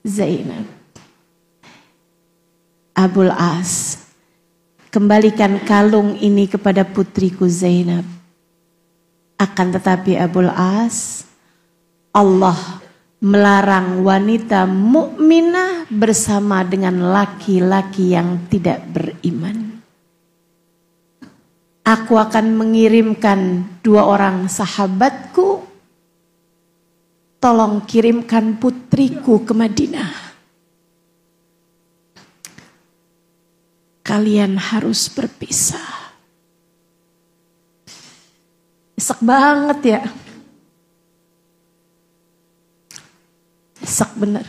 Zainab. Abul As, kembalikan kalung ini kepada putriku Zainab. Akan tetapi Abul As, Allah melarang wanita mukminah bersama dengan laki-laki yang tidak beriman. Aku akan mengirimkan 2 orang sahabatku. Tolong kirimkan putriku ke Madinah. Kalian harus berpisah. Esek banget ya. Esek bener.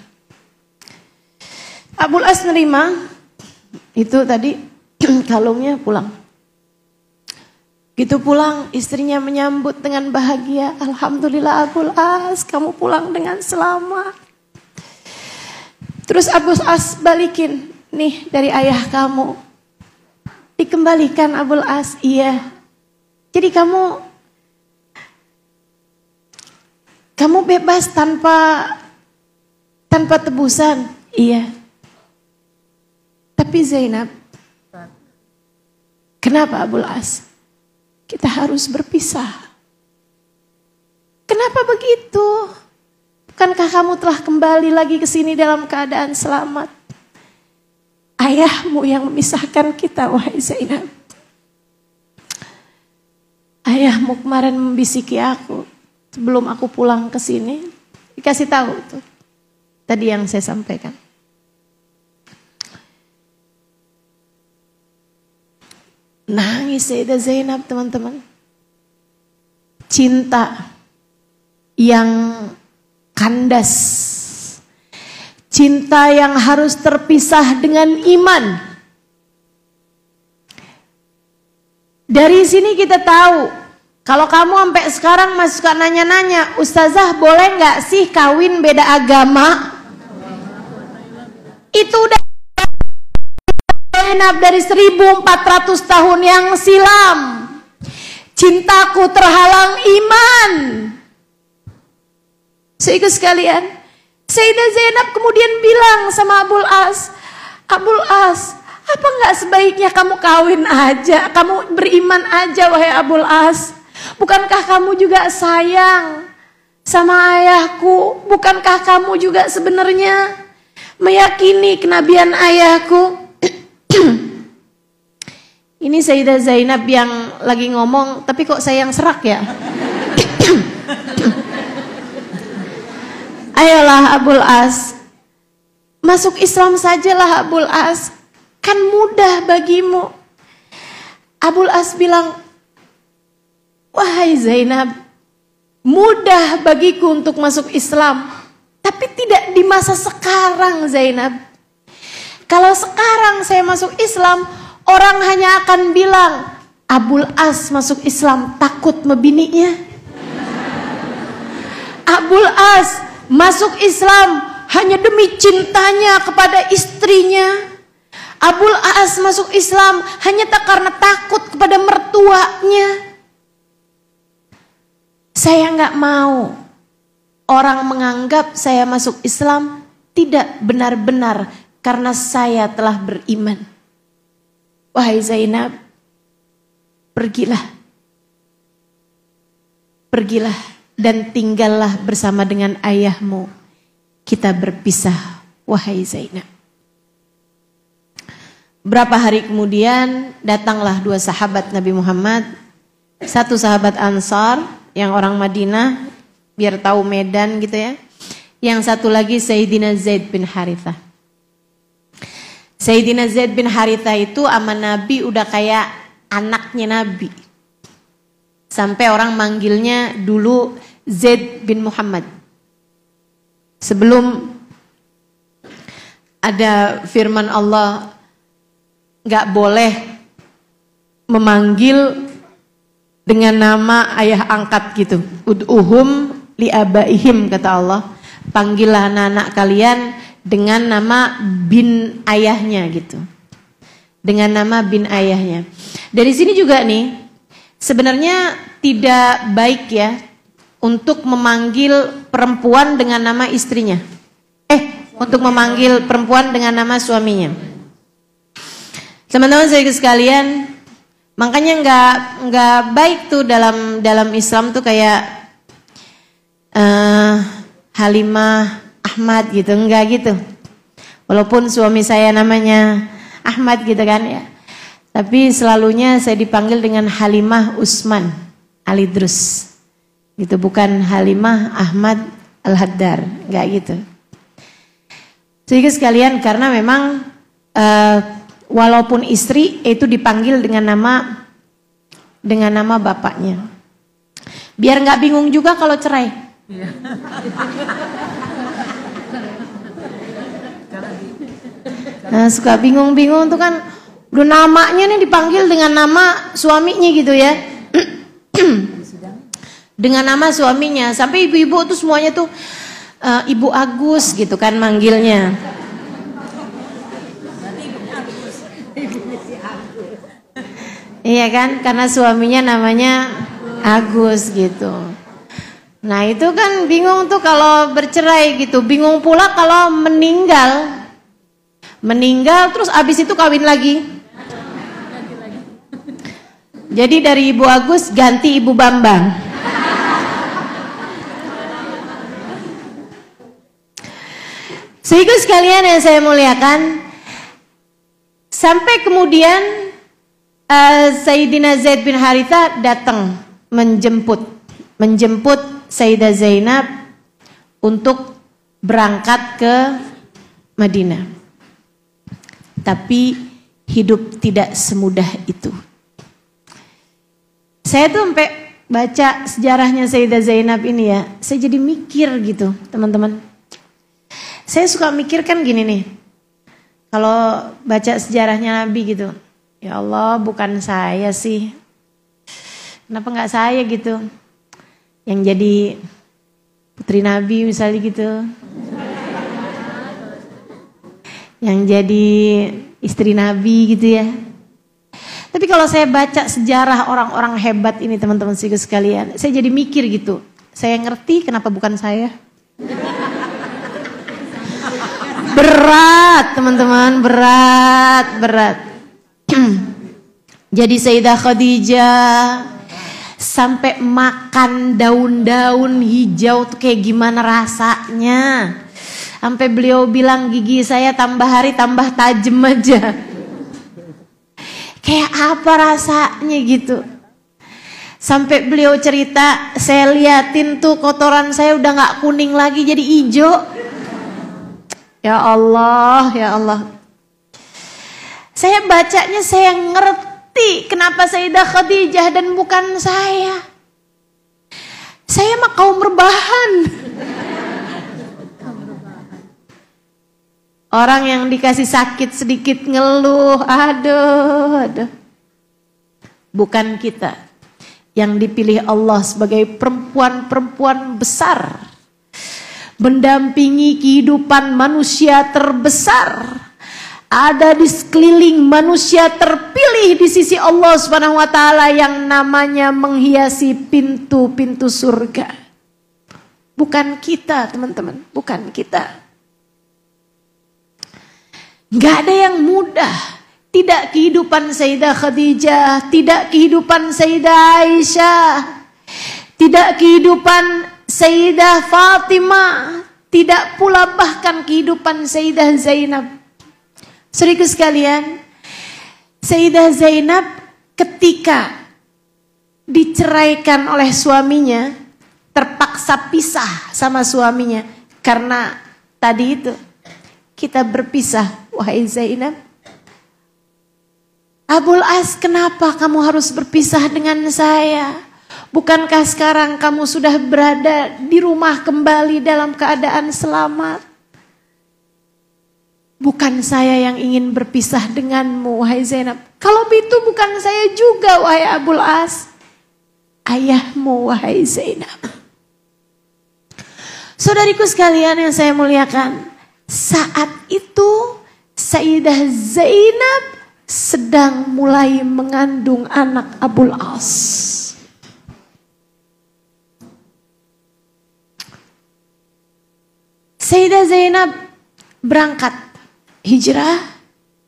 Abul As nerima. Itu tadi kalungnya pulang. Gitu pulang, istrinya menyambut dengan bahagia. Alhamdulillah Abul As, kamu pulang dengan selamat. Terus Abul As balikin, nih dari ayah kamu. Dikembalikan Abul As, iya. Jadi kamu bebas tanpa tebusan, iya. Tapi Zainab, kenapa Abul As? Kita harus berpisah. Kenapa begitu? Bukankah kamu telah kembali lagi ke sini dalam keadaan selamat? Ayahmu yang memisahkan kita, wahai Zainab. Ayahmu kemarin membisiki aku sebelum aku pulang ke sini. Dikasih tahu tuh. Tadi yang saya sampaikan. Nangis Sayyidah Zainab teman-teman. Cinta yang kandas. Cinta yang harus terpisah dengan iman. Dari sini kita tahu. Kalau kamu sampai sekarang masih suka nanya-nanya, Ustazah boleh gak sih kawin beda agama? Itu udah Zainab dari 1400 tahun yang silam. Cintaku terhalang iman. Sehingga sekalian, Sayyidah Zainab kemudian bilang sama Abul As, Abul As, apa enggak sebaiknya kamu kawin aja, kamu beriman aja wahai Abul As. Bukankah kamu juga sayang sama ayahku? Bukankah kamu juga sebenarnya meyakini kenabian ayahku? Ini Sayyidah Zainab yang lagi ngomong, tapi kok saya yang serak ya? Ayolah Abul As, masuk Islam sajalah Abul As, kan mudah bagimu. Abul As bilang, wahai Zainab, mudah bagiku untuk masuk Islam, tapi tidak di masa sekarang Zainab. Kalau sekarang saya masuk Islam, orang hanya akan bilang, Abul As masuk Islam takut membininya. Abul As masuk Islam hanya demi cintanya kepada istrinya. Abul As masuk Islam hanya karena takut kepada mertuanya. Saya nggak mau orang menganggap saya masuk Islam tidak benar-benar karena saya telah beriman. Wahai Zainab, pergilah. Pergilah dan tinggallah bersama dengan ayahmu. Kita berpisah, wahai Zainab. Berapa hari kemudian datanglah dua sahabat Nabi Muhammad. Satu sahabat Ansar yang orang Madinah, biar tahu Medan gitu ya. Yang satu lagi Sayyidina Zaid bin Harithah. Sayyidina Zaid bin Harithah itu sama Nabi udah kayak anaknya Nabi. Sampai orang manggilnya dulu Zaid bin Muhammad. Sebelum ada firman Allah, gak boleh memanggil dengan nama ayah angkat gitu. Ud'uhum li'abaihim kata Allah. Panggillah anak-anak kalian dengan nama bin ayahnya gitu. Dengan nama bin ayahnya. Dari sini juga nih, sebenarnya tidak baik ya untuk memanggil perempuan dengan nama istrinya. Untuk memanggil perempuan dengan nama suaminya. Teman-teman saya sekalian, makanya nggak baik tuh dalam Islam tuh kayak Halimah Ahmad gitu, enggak gitu. Walaupun suami saya namanya Ahmad gitu kan ya, tapi selalunya saya dipanggil dengan Halimah Usman Alidrus gitu, bukan Halimah Ahmad Al-Haddar, enggak gitu. Jadi sekalian, karena memang walaupun istri itu dipanggil dengan nama bapaknya, biar nggak bingung juga kalau cerai. Nah, suka bingung-bingung tuh kan, udah namanya nih dipanggil dengan nama suaminya gitu ya. Dengan nama suaminya, sampai ibu-ibu tuh semuanya tuh Ibu Agus gitu kan manggilnya. Iya kan, karena suaminya namanya Agus gitu. Nah itu kan bingung tuh kalau bercerai gitu. Bingung pula kalau meninggal terus abis itu kawin lagi. Jadi dari Ibu Agus ganti Ibu Bambang. Sehingga sekalian yang saya muliakan, sampai kemudian Sayyidina Zaid bin Harithah datang menjemput Sayyidah Zainab untuk berangkat ke Madinah. Tapi hidup tidak semudah itu. Saya tuh sampai baca sejarahnya Sayyidah Zainab ini ya, saya jadi mikir gitu teman-teman. Saya suka mikir kan gini nih, kalau baca sejarahnya Nabi gitu, ya Allah bukan saya sih, kenapa nggak saya gitu, yang jadi putri Nabi misalnya gitu, yang jadi istri Nabi gitu ya. Tapi kalau saya baca sejarah orang-orang hebat ini teman-teman sekalian, saya jadi mikir gitu, saya ngerti kenapa bukan saya. Berat teman-teman, berat. Jadi Sayyidah Khadijah, Sampai makan daun-daun hijau tuh kayak gimana rasanya. Sampai beliau bilang gigi saya tambah hari tambah tajam aja. Kayak apa rasanya gitu. Sampai beliau cerita, saya liatin tuh kotoran saya udah gak kuning lagi jadi hijau. Ya Allah, ya Allah. Saya bacanya saya ngerti kenapa Sayyidah Khadijah dan bukan saya. Saya mah kaum rebahan. Orang yang dikasih sakit sedikit ngeluh, aduh. Bukan kita. Yang dipilih Allah sebagai perempuan-perempuan besar. Mendampingi kehidupan manusia terbesar. Ada di sekeliling manusia terpilih di sisi Allah Subhanahu wa taala yang namanya menghiasi pintu-pintu surga. Bukan kita, teman-teman, bukan kita. Gak ada yang mudah. Tidak kehidupan Sayyidah Khadijah, tidak kehidupan Sayyidah Aisyah, tidak kehidupan Sayyidah Fatimah, tidak pula bahkan kehidupan Sayyidah Zainab. Saudaraku sekalian, Sayyidah Zainab ketika diceraikan oleh suaminya, terpaksa pisah sama suaminya. Karena tadi itu, kita berpisah, wahai Zainab. Abul As, kenapa kamu harus berpisah dengan saya? Bukankah sekarang kamu sudah berada di rumah kembali dalam keadaan selamat? Bukan saya yang ingin berpisah denganmu, wahai Zainab. Kalau itu bukan saya juga, wahai Abul As. Ayahmu, wahai Zainab. Saudariku sekalian yang saya muliakan, saat itu Sayyidah Zainab sedang mulai mengandung anak Abul As. Sayyidah Zainab berangkat hijrah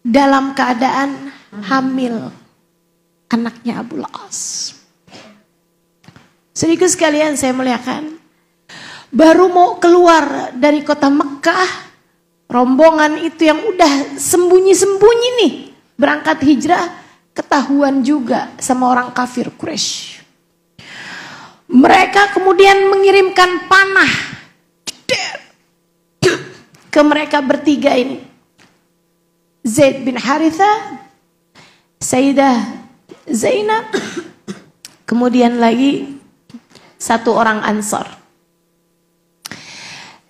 dalam keadaan hamil anaknya Abul As. Saudaraku sekalian saya muliakan, baru mau keluar dari kota Mekah, rombongan itu yang udah sembunyi-sembunyi nih berangkat hijrah, ketahuan juga sama orang kafir Quraisy. Mereka kemudian mengirimkan panah ke mereka bertiga ini. Zaid bin Harithah, Sayyidah Zainab, kemudian lagi satu orang Ansar.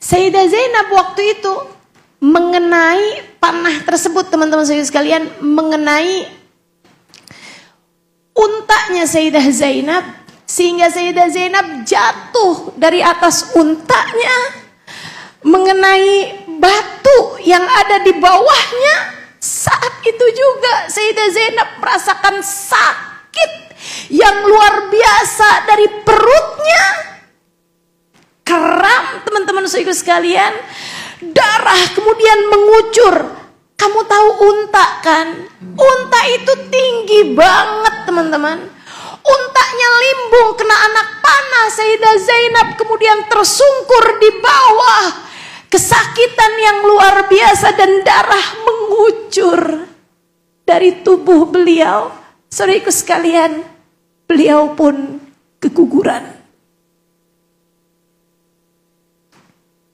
Sayyidah Zainab waktu itu mengenai panah tersebut, teman-teman saya sekalian, mengenai untanya Sayyidah Zainab, sehingga Sayyidah Zainab jatuh dari atas untanya mengenai batu yang ada di bawahnya. Saat itu juga Sayyidah Zainab merasakan sakit yang luar biasa dari perutnya. Kram, teman-teman saudara sekalian, darah kemudian mengucur. Kamu tahu unta kan? Unta itu tinggi banget, teman-teman. Untanya limbung kena anak panah. Sayyidah Zainab kemudian tersungkur di bawah. Kesakitan yang luar biasa dan darah mengucur dari tubuh beliau. Saudaraku sekalian, beliau pun keguguran.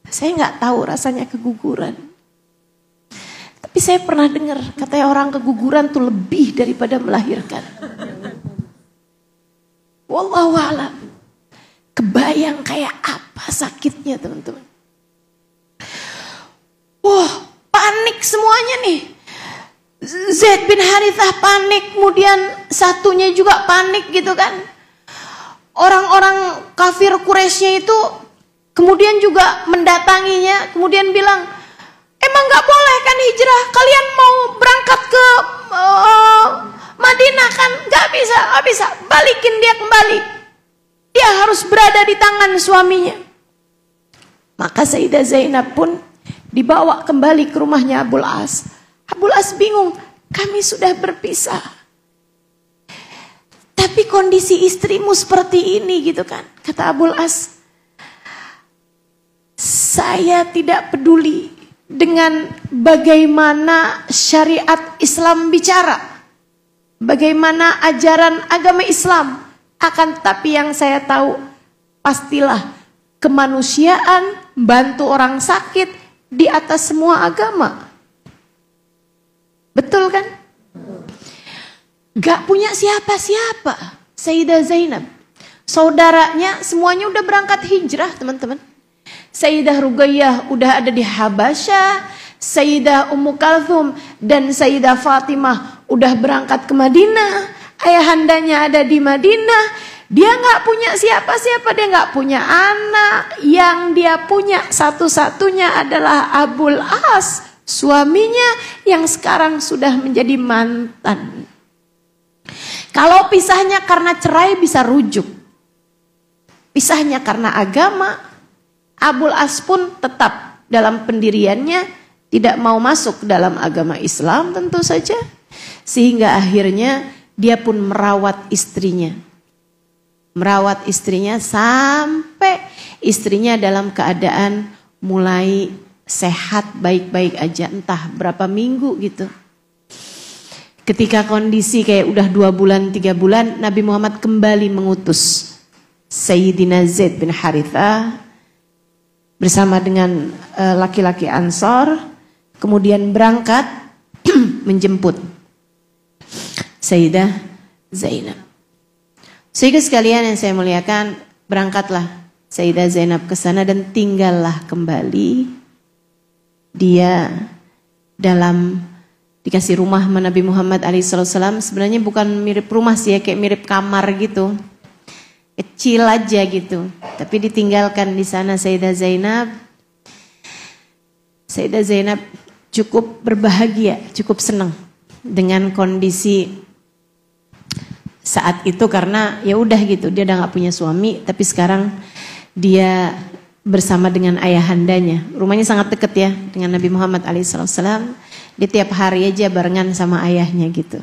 Saya nggak tahu rasanya keguguran. Tapi saya pernah dengar katanya orang keguguran tuh lebih daripada melahirkan. Wallahu a'lam. Kebayang kayak apa sakitnya, teman-teman. Wah, panik semuanya nih. Zaid bin Harithah panik, kemudian satunya juga panik gitu kan. Orang-orang kafir Quraisynya itu kemudian juga mendatanginya, kemudian bilang, emang gak boleh kan hijrah? Kalian mau berangkat ke Madinah kan? Gak bisa, balikin dia kembali. Dia harus berada di tangan suaminya. Maka Sayyidah Zainab pun dibawa kembali ke rumahnya Abul As. Abul As bingung, kami sudah berpisah. Tapi kondisi istrimu seperti ini gitu kan. Kata Abul As, saya tidak peduli dengan bagaimana syariat Islam bicara, bagaimana ajaran agama Islam. Akan tetapi yang saya tahu, pastilah kemanusiaan, bantu orang sakit di atas semua agama. Betul kan? Gak punya siapa-siapa. Sayyidah Zainab, saudaranya semuanya udah berangkat hijrah teman-teman. Sayyidah Ruqayyah udah ada di Habasyah, Sayyidah Ummu Kalthum dan Sayyidah Fatimah udah berangkat ke Madinah. Ayahandanya ada di Madinah. Dia gak punya siapa-siapa, dia gak punya anak. Yang dia punya satu-satunya adalah Abul As, suaminya yang sekarang sudah menjadi mantan. Kalau pisahnya karena cerai bisa rujuk. Pisahnya karena agama, Abul As pun tetap dalam pendiriannya tidak mau masuk dalam agama Islam tentu saja. Sehingga akhirnya dia pun merawat istrinya. Merawat istrinya sampai istrinya dalam keadaan mulai sehat baik-baik aja. Entah berapa minggu gitu. Ketika kondisi kayak udah 2 bulan, 3 bulan, Nabi Muhammad kembali mengutus Sayyidina Zaid bin Harithah bersama dengan laki-laki Ansor, kemudian berangkat menjemput Sayyidah Zainab. Sehingga sekalian yang saya muliakan, berangkatlah Sayyidah Zainab ke sana dan tinggallah kembali dia dalam dikasih rumah sama Nabi Muhammad SAW. Sebenarnya bukan mirip rumah sih ya, kayak mirip kamar gitu. Kecil aja gitu. Tapi ditinggalkan di sana Sayyidah Zainab. Sayyidah Zainab cukup berbahagia, cukup senang dengan kondisi saat itu karena ya udah gitu, dia udah gak punya suami, tapi sekarang dia bersama dengan ayahandanya. Rumahnya sangat dekat ya dengan Nabi Muhammad SAW. Dia tiap hari aja barengan sama ayahnya gitu.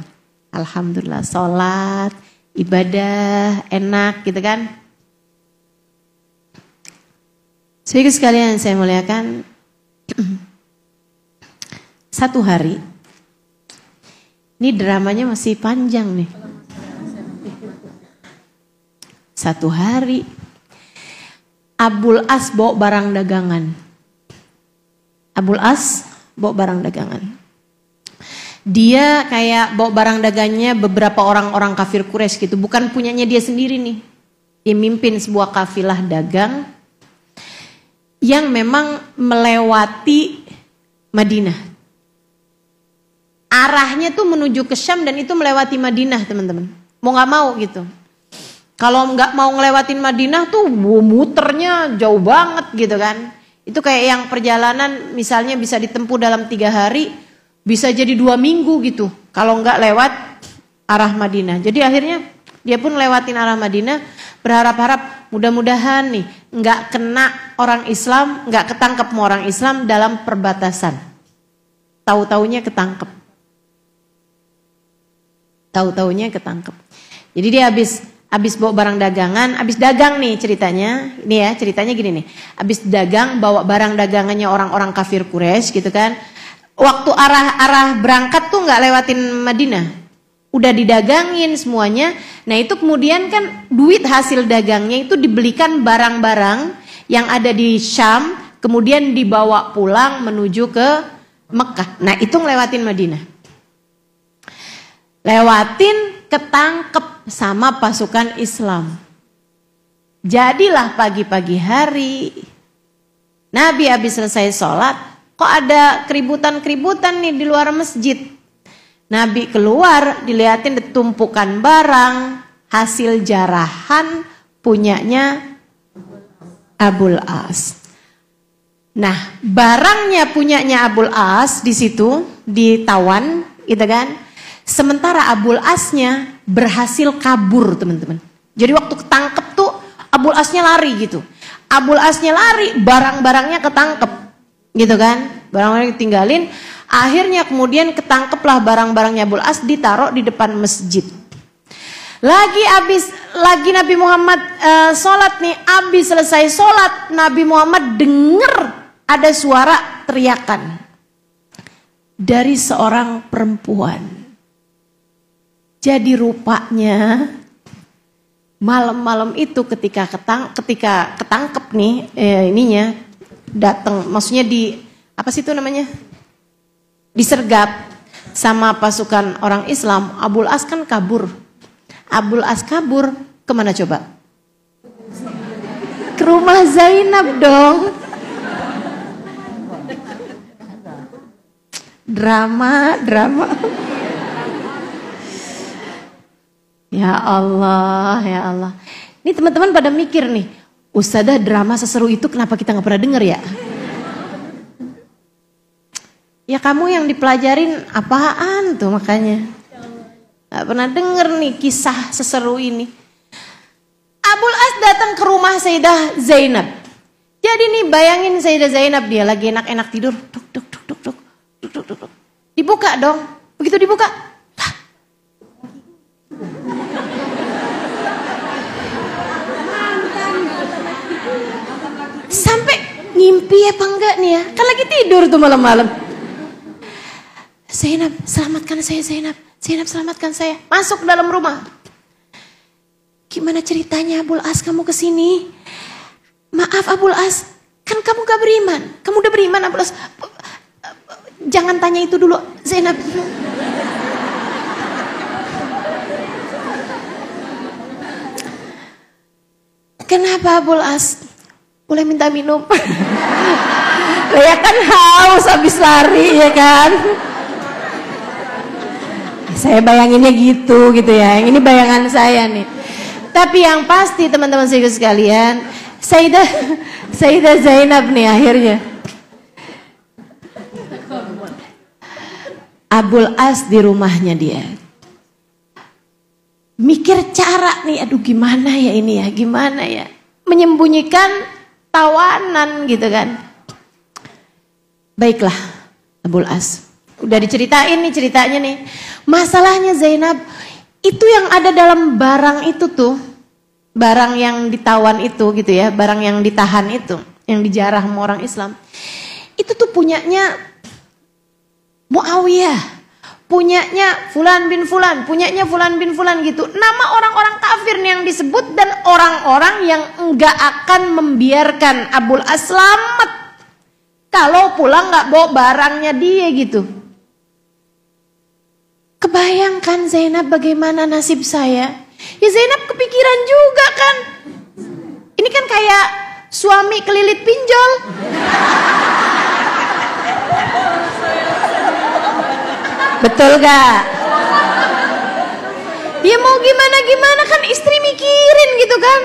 Alhamdulillah, sholat, ibadah, enak gitu kan. Sebagai sekalian saya muliakan, satu hari, ini dramanya masih panjang nih. Satu hari, Abul As bawa barang dagangan. Abul As bawa barang dagangan. Dia kayak bawa barang dagangnya beberapa orang-orang kafir Quraisy gitu. Bukan punyanya dia sendiri nih. Dia mimpin sebuah kafilah dagang yang memang melewati Madinah. Arahnya tuh menuju ke Syam dan itu melewati Madinah teman-teman. Mau gak mau gitu. Kalau nggak mau ngelewatin Madinah tuh muternya jauh banget gitu kan. Itu kayak yang perjalanan misalnya bisa ditempuh dalam 3 hari. Bisa jadi 2 minggu gitu. Kalau nggak lewat arah Madinah. Jadi akhirnya dia pun lewatin arah Madinah. Berharap-harap mudah-mudahan nih nggak kena orang Islam. Nggak ketangkep sama orang Islam dalam perbatasan. Tahu-taunya ketangkep. Tahu-taunya ketangkep. Jadi dia habis bawa barang dagangan, habis dagang nih ceritanya. Ini ya ceritanya gini nih. Habis dagang bawa barang dagangannya orang-orang kafir Quraisy gitu kan. Waktu arah berangkat tuh nggak lewatin Madinah. Udah didagangin semuanya. Nah itu kemudian kan duit hasil dagangnya itu dibelikan barang-barang yang ada di Syam. Kemudian dibawa pulang menuju ke Mekah. Nah itu ngelewatin Madinah. Lewatin ketangkep sama pasukan Islam. Jadilah pagi-pagi hari. Nabi habis selesai sholat. Kok ada keributan-keributan nih di luar masjid. Nabi keluar, dilihatin tumpukan barang, hasil jarahan punyanya Abul As. Nah, barangnya punyanya Abul As di situ ditawan, gitu kan? Sementara Abul Asnya berhasil kabur, teman-teman. Jadi waktu ketangkep tuh Abul Asnya lari gitu. Abul Asnya lari, barang-barangnya ketangkep. Gitu kan, barang-barang ditinggalin. Akhirnya kemudian ketangkeplah barang-barangnya Abul As ditaruh di depan masjid. Lagi Nabi Muhammad sholat nih, habis selesai sholat, Nabi Muhammad dengar ada suara teriakan dari seorang perempuan. Jadi rupanya malam-malam itu ketika ketangkep nih ininya datang, maksudnya disergap sama pasukan orang Islam. Abul As kan kabur. Abul As kabur kemana coba? Ke rumah Zainab dong. Drama. Ya Allah. Ini teman-teman pada mikir nih, Ustadzah drama seseru itu kenapa kita nggak pernah denger ya? Ya kamu yang dipelajarin apaan tuh makanya. Gak pernah denger nih kisah seseru ini. Abul As datang ke rumah Sayyidah Zainab. Jadi nih bayangin Sayyidah Zainab, dia lagi enak-enak tidur. Duk. Dibuka dong. Begitu dibuka. Sampai ngimpi apa enggak nih ya? Kan lagi tidur tuh malam-malam. Zainab, selamatkan saya Zainab. Zainab, selamatkan saya. Masuk ke dalam rumah. Gimana ceritanya Abul As kamu kesini? Maaf Abul As, kan kamu gak beriman. Kamu udah beriman Abul As. Jangan tanya itu dulu Zainab. Kenapa Abul As? Boleh minta minum? Ya kan haus habis lari ya kan. Saya bayanginnya gitu ya. Ini bayangan saya nih. Tapi yang pasti teman-teman sekalian, Sayyidah Zainab nih akhirnya. Abul As di rumahnya dia. Mikir cara nih, aduh gimana ya ini ya, gimana ya. Menyembunyikan tawanan gitu kan. Baiklah Abul As. Udah diceritain nih ceritanya nih. Masalahnya Zainab, itu yang ada dalam barang itu tuh, barang yang ditawan itu gitu ya, barang yang ditahan itu, yang dijarah sama orang Islam. Itu tuh punyanya Muawiyah, punyanya Fulan bin Fulan, punyanya Fulan bin Fulan gitu. Nama orang-orang kafir nih yang disebut dan orang-orang yang enggak akan membiarkan Abul As selamat kalau pulang nggak bawa barangnya dia gitu. Kebayangkan Zainab bagaimana nasib saya? Ya Zainab kepikiran juga kan. Ini kan kayak suami kelilit pinjol. Betul gak? Ya mau gimana kan istri mikirin gitu kan.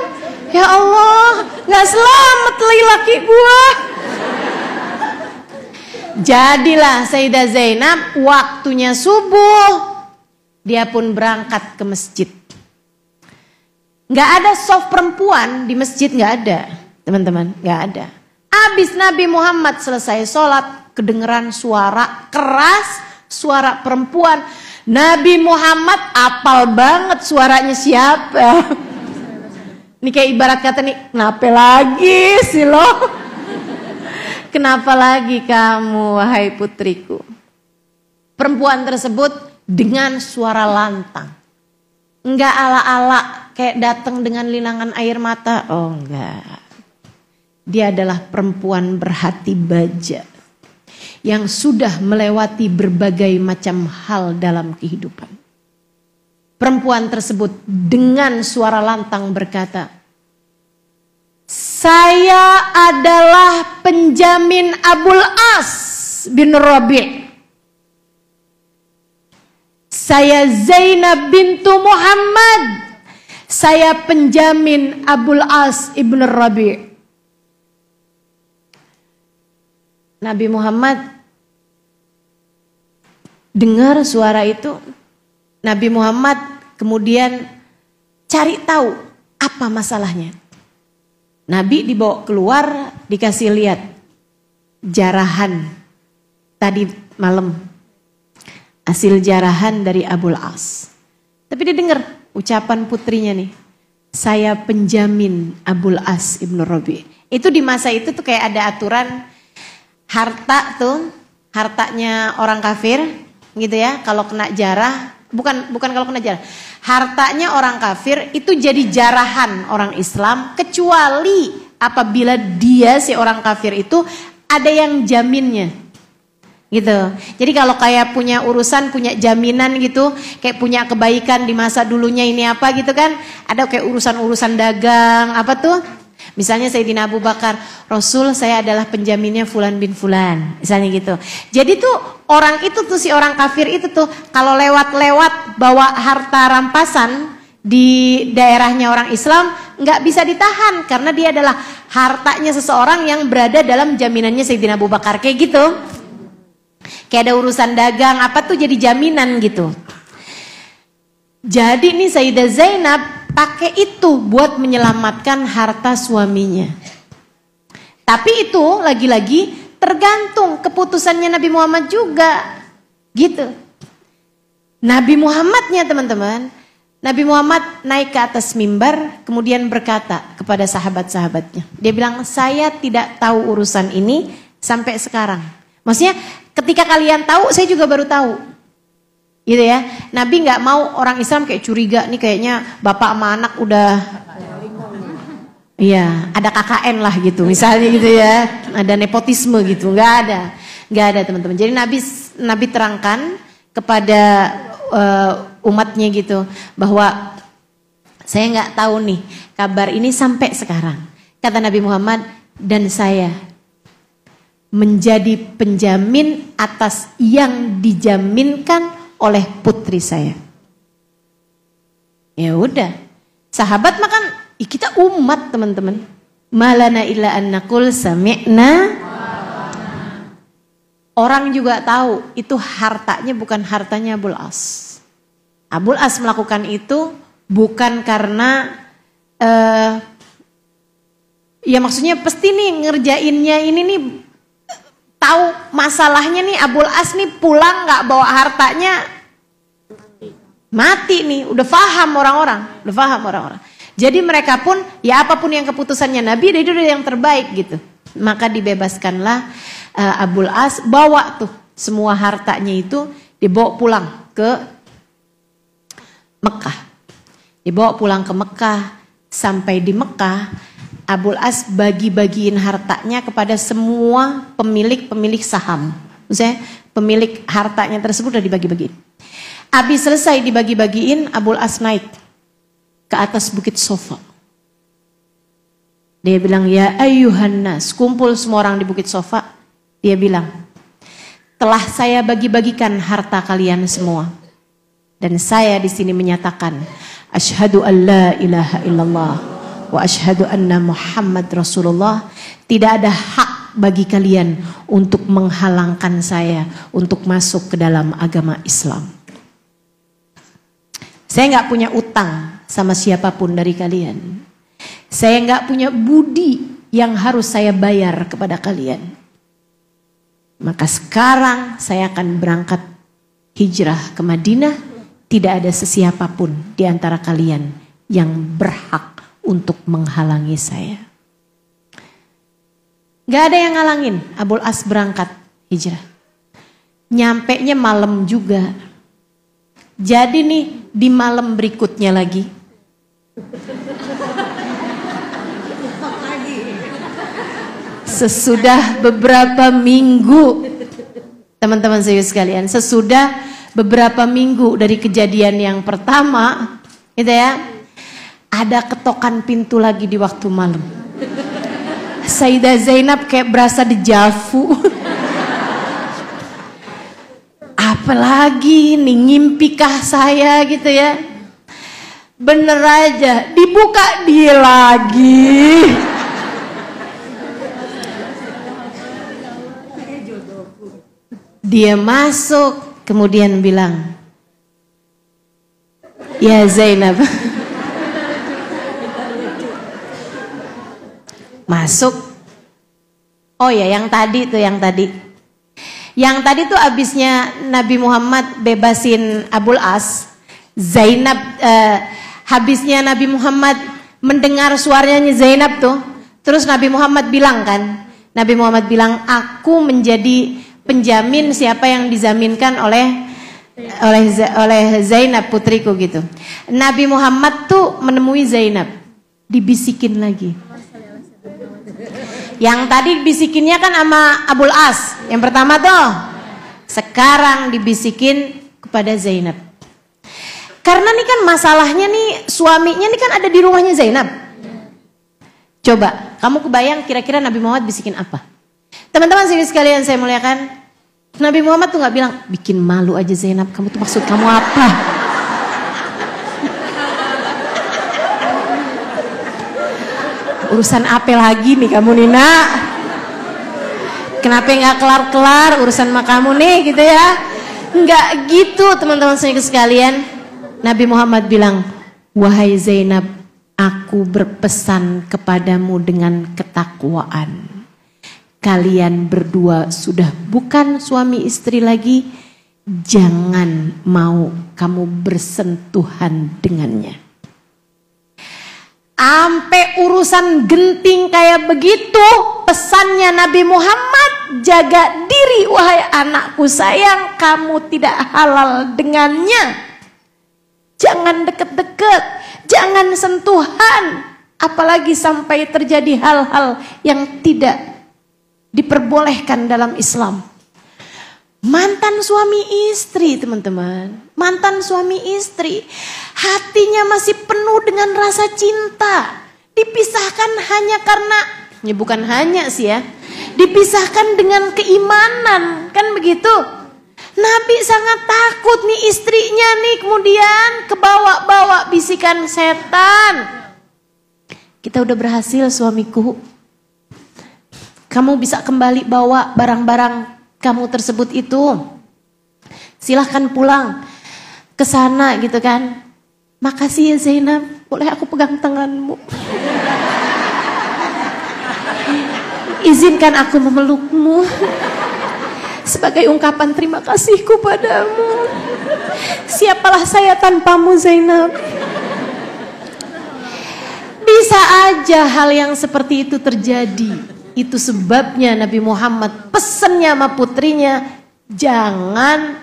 Ya Allah, gak selamat laki gua. Jadilah Sayyidah Zainab waktunya subuh, dia pun berangkat ke masjid. Gak ada soft perempuan di masjid, gak ada teman-teman, gak ada. Abis Nabi Muhammad selesai sholat, kedengeran suara keras, suara perempuan. Nabi Muhammad apal banget suaranya siapa. Ini kayak ibarat kata nih, kenapa lagi sih lo? Kenapa lagi kamu wahai putriku? Perempuan tersebut dengan suara lantang. Enggak ala-ala kayak datang dengan linangan air mata. Oh enggak. Dia adalah perempuan berhati baja yang sudah melewati berbagai macam hal dalam kehidupan. Perempuan tersebut dengan suara lantang berkata, saya adalah penjamin Abul As bin Rabi'. Saya Zainab bintu Muhammad. Saya penjamin Abul As ibn Rabi'. Nabi Muhammad dengar suara itu. Nabi Muhammad kemudian cari tahu apa masalahnya. Nabi dibawa keluar, dikasih lihat jarahan tadi malam, hasil jarahan dari Abul As. Tapi dia dengar, ucapan putrinya nih. Saya penjamin Abul As ibnu Rabi. Itu di masa itu tuh kayak ada aturan hartanya orang kafir gitu ya. Kalau kena jarah, bukan kalau kena jarah. Hartanya orang kafir itu jadi jarahan orang Islam kecuali apabila dia si orang kafir itu ada yang jaminnya. Gitu. Jadi kalau kayak punya urusan, punya jaminan gitu, kayak punya kebaikan di masa dulunya ini apa gitu kan, ada kayak urusan-urusan dagang apa tuh, misalnya Sayyidina Abu Bakar, Rasul saya adalah penjaminnya Fulan bin Fulan, misalnya gitu. Jadi tuh orang itu tuh si orang kafir itu tuh kalau lewat-lewat bawa harta rampasan di daerahnya orang Islam nggak bisa ditahan karena dia adalah hartanya seseorang yang berada dalam jaminannya Sayyidina Abu Bakar kayak gitu. Kayak ada urusan dagang apa tuh jadi jaminan gitu. Jadi nih Sayyidah Zainab pakai itu buat menyelamatkan harta suaminya. Tapi itu lagi-lagi tergantung keputusannya Nabi Muhammad juga. Gitu. Nabi Muhammadnya teman-teman, Nabi Muhammad naik ke atas mimbar kemudian berkata kepada sahabat-sahabatnya. Dia bilang, saya tidak tahu urusan ini sampai sekarang. Maksudnya ketika kalian tahu, saya juga baru tahu. Gitu ya. Nabi nggak mau orang Islam kayak curiga nih kayaknya bapak sama anak udah iya, ada KKN lah gitu misalnya gitu ya. Ada nepotisme gitu, nggak ada teman-teman. Jadi Nabi terangkan kepada umatnya gitu bahwa saya nggak tahu nih kabar ini sampai sekarang. Kata Nabi Muhammad, dan saya menjadi penjamin atas yang dijaminkan oleh putri saya. Ya udah, sahabat makan, kita umat teman-teman. Malana illa an naqul sami'na. Orang juga tahu itu hartanya bukan hartanya Abul As. Abul As melakukan itu bukan karena ya maksudnya pasti nih ngerjainnya ini nih tahu masalahnya nih Abul As nih pulang nggak bawa hartanya mati nih, udah paham orang-orang. Jadi mereka pun ya apapun yang keputusannya Nabi itu udah yang terbaik gitu. Maka dibebaskanlah Abul As, bawa tuh semua hartanya itu dibawa pulang ke Mekah. Dibawa pulang ke Mekah, sampai di Mekah Abul As bagi-bagiin hartanya kepada semua pemilik saham. Maksudnya pemilik hartanya tersebut udah dibagi-bagiin. Habis selesai dibagi-bagiin, Abul As naik ke atas bukit Sofa. Dia bilang, ya ayyuhan nas, kumpul semua orang di bukit Sofa. Dia bilang, telah saya bagi-bagikan harta kalian semua. Dan saya di sini menyatakan, asyhadu an la ilaha illallah wa asyhadu anna Muhammad Rasulullah. Tidak ada hak bagi kalian untuk menghalangkan saya untuk masuk ke dalam agama Islam. Saya nggak punya utang sama siapapun dari kalian. Saya nggak punya budi yang harus saya bayar kepada kalian. Maka sekarang saya akan berangkat hijrah ke Madinah. Tidak ada sesiapapun di antara kalian yang berhak untuk menghalangi saya. Gak ada yang ngalangin Abul As berangkat hijrah. Nyampenya malam juga. Jadi nih di malam berikutnya lagi. Sesudah beberapa minggu, teman-teman saya sekalian, sesudah beberapa minggu dari kejadian yang pertama, gitu ya, ada ketokan pintu lagi di waktu malam. Sayyidah Zainab kayak berasa dejavu. Apalagi nih, ngimpikah saya gitu ya? Bener aja, dibuka dia lagi. Dia masuk, kemudian bilang, ya Zainab. Masuk. Oh ya, yang tadi tuh. Yang tadi tuh abisnya Nabi Muhammad bebasin Abul As. Zainab, habisnya Nabi Muhammad mendengar suaranya Zainab tuh, terus Nabi Muhammad bilang kan, Nabi Muhammad bilang, aku menjadi penjamin siapa yang dizaminkan oleh Zainab putriku gitu. Nabi Muhammad tuh menemui Zainab, dibisikin lagi. Yang tadi bisikinnya kan sama Abul As, yang pertama tuh. Sekarang dibisikin kepada Zainab. Karena nih kan masalahnya nih, suaminya nih kan ada di rumahnya Zainab. Coba, kamu kebayang kira-kira Nabi Muhammad bisikin apa? Teman-teman sekalian saya muliakan, Nabi Muhammad tuh gak bilang, bikin malu aja Zainab, kamu tuh maksud kamu apa? Urusan apa lagi nih kamu Nina? Kenapa gak kelar-kelar urusan sama kamu nih gitu ya? Enggak gitu teman-teman sekalian. Nabi Muhammad bilang, wahai Zainab, aku berpesan kepadamu dengan ketakwaan. Kalian berdua sudah bukan suami istri lagi, jangan mau kamu bersentuhan dengannya. Sampai urusan genting kayak begitu, pesannya Nabi Muhammad, jaga diri wahai anakku sayang, kamu tidak halal dengannya. Jangan deket-deket, jangan sentuhan, apalagi sampai terjadi hal-hal yang tidak diperbolehkan dalam Islam. Mantan suami istri teman-teman, mantan suami istri, hatinya masih penuh dengan rasa cinta, dipisahkan hanya karena, ya bukan hanya sih ya, dipisahkan dengan keimanan, kan begitu. Nabi sangat takut nih istrinya nih kemudian kebawa-bawa bisikan setan. Kita udah berhasil suamiku, kamu bisa kembali bawa barang-barang kamu tersebut itu. Silahkan pulang ke sana gitu kan. Makasih ya Zainab, boleh aku pegang tanganmu? Izinkan aku memelukmu sebagai ungkapan terima kasihku padamu. Siapalah saya tanpamu Zainab. Bisa aja hal yang seperti itu terjadi. Itu sebabnya Nabi Muhammad pesannya sama putrinya, jangan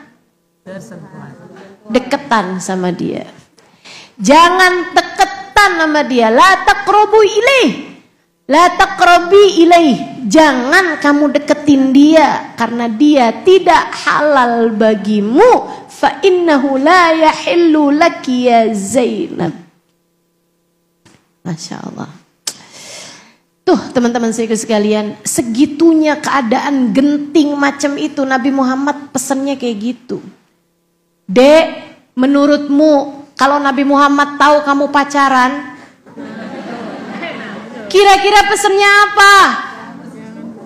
deketan sama dia. Jangan deketan sama dia. La taqrabu ilaih. La taqrabi ilaih. Jangan kamu deketin dia karena dia tidak halal bagimu. Fa innahu la yahillu laki ya Zainab. Masya Allah. Tuh teman-teman sekalian, segitunya keadaan genting macam itu Nabi Muhammad pesannya kayak gitu. Dek, menurutmu kalau Nabi Muhammad tahu kamu pacaran, kira-kira pesannya apa?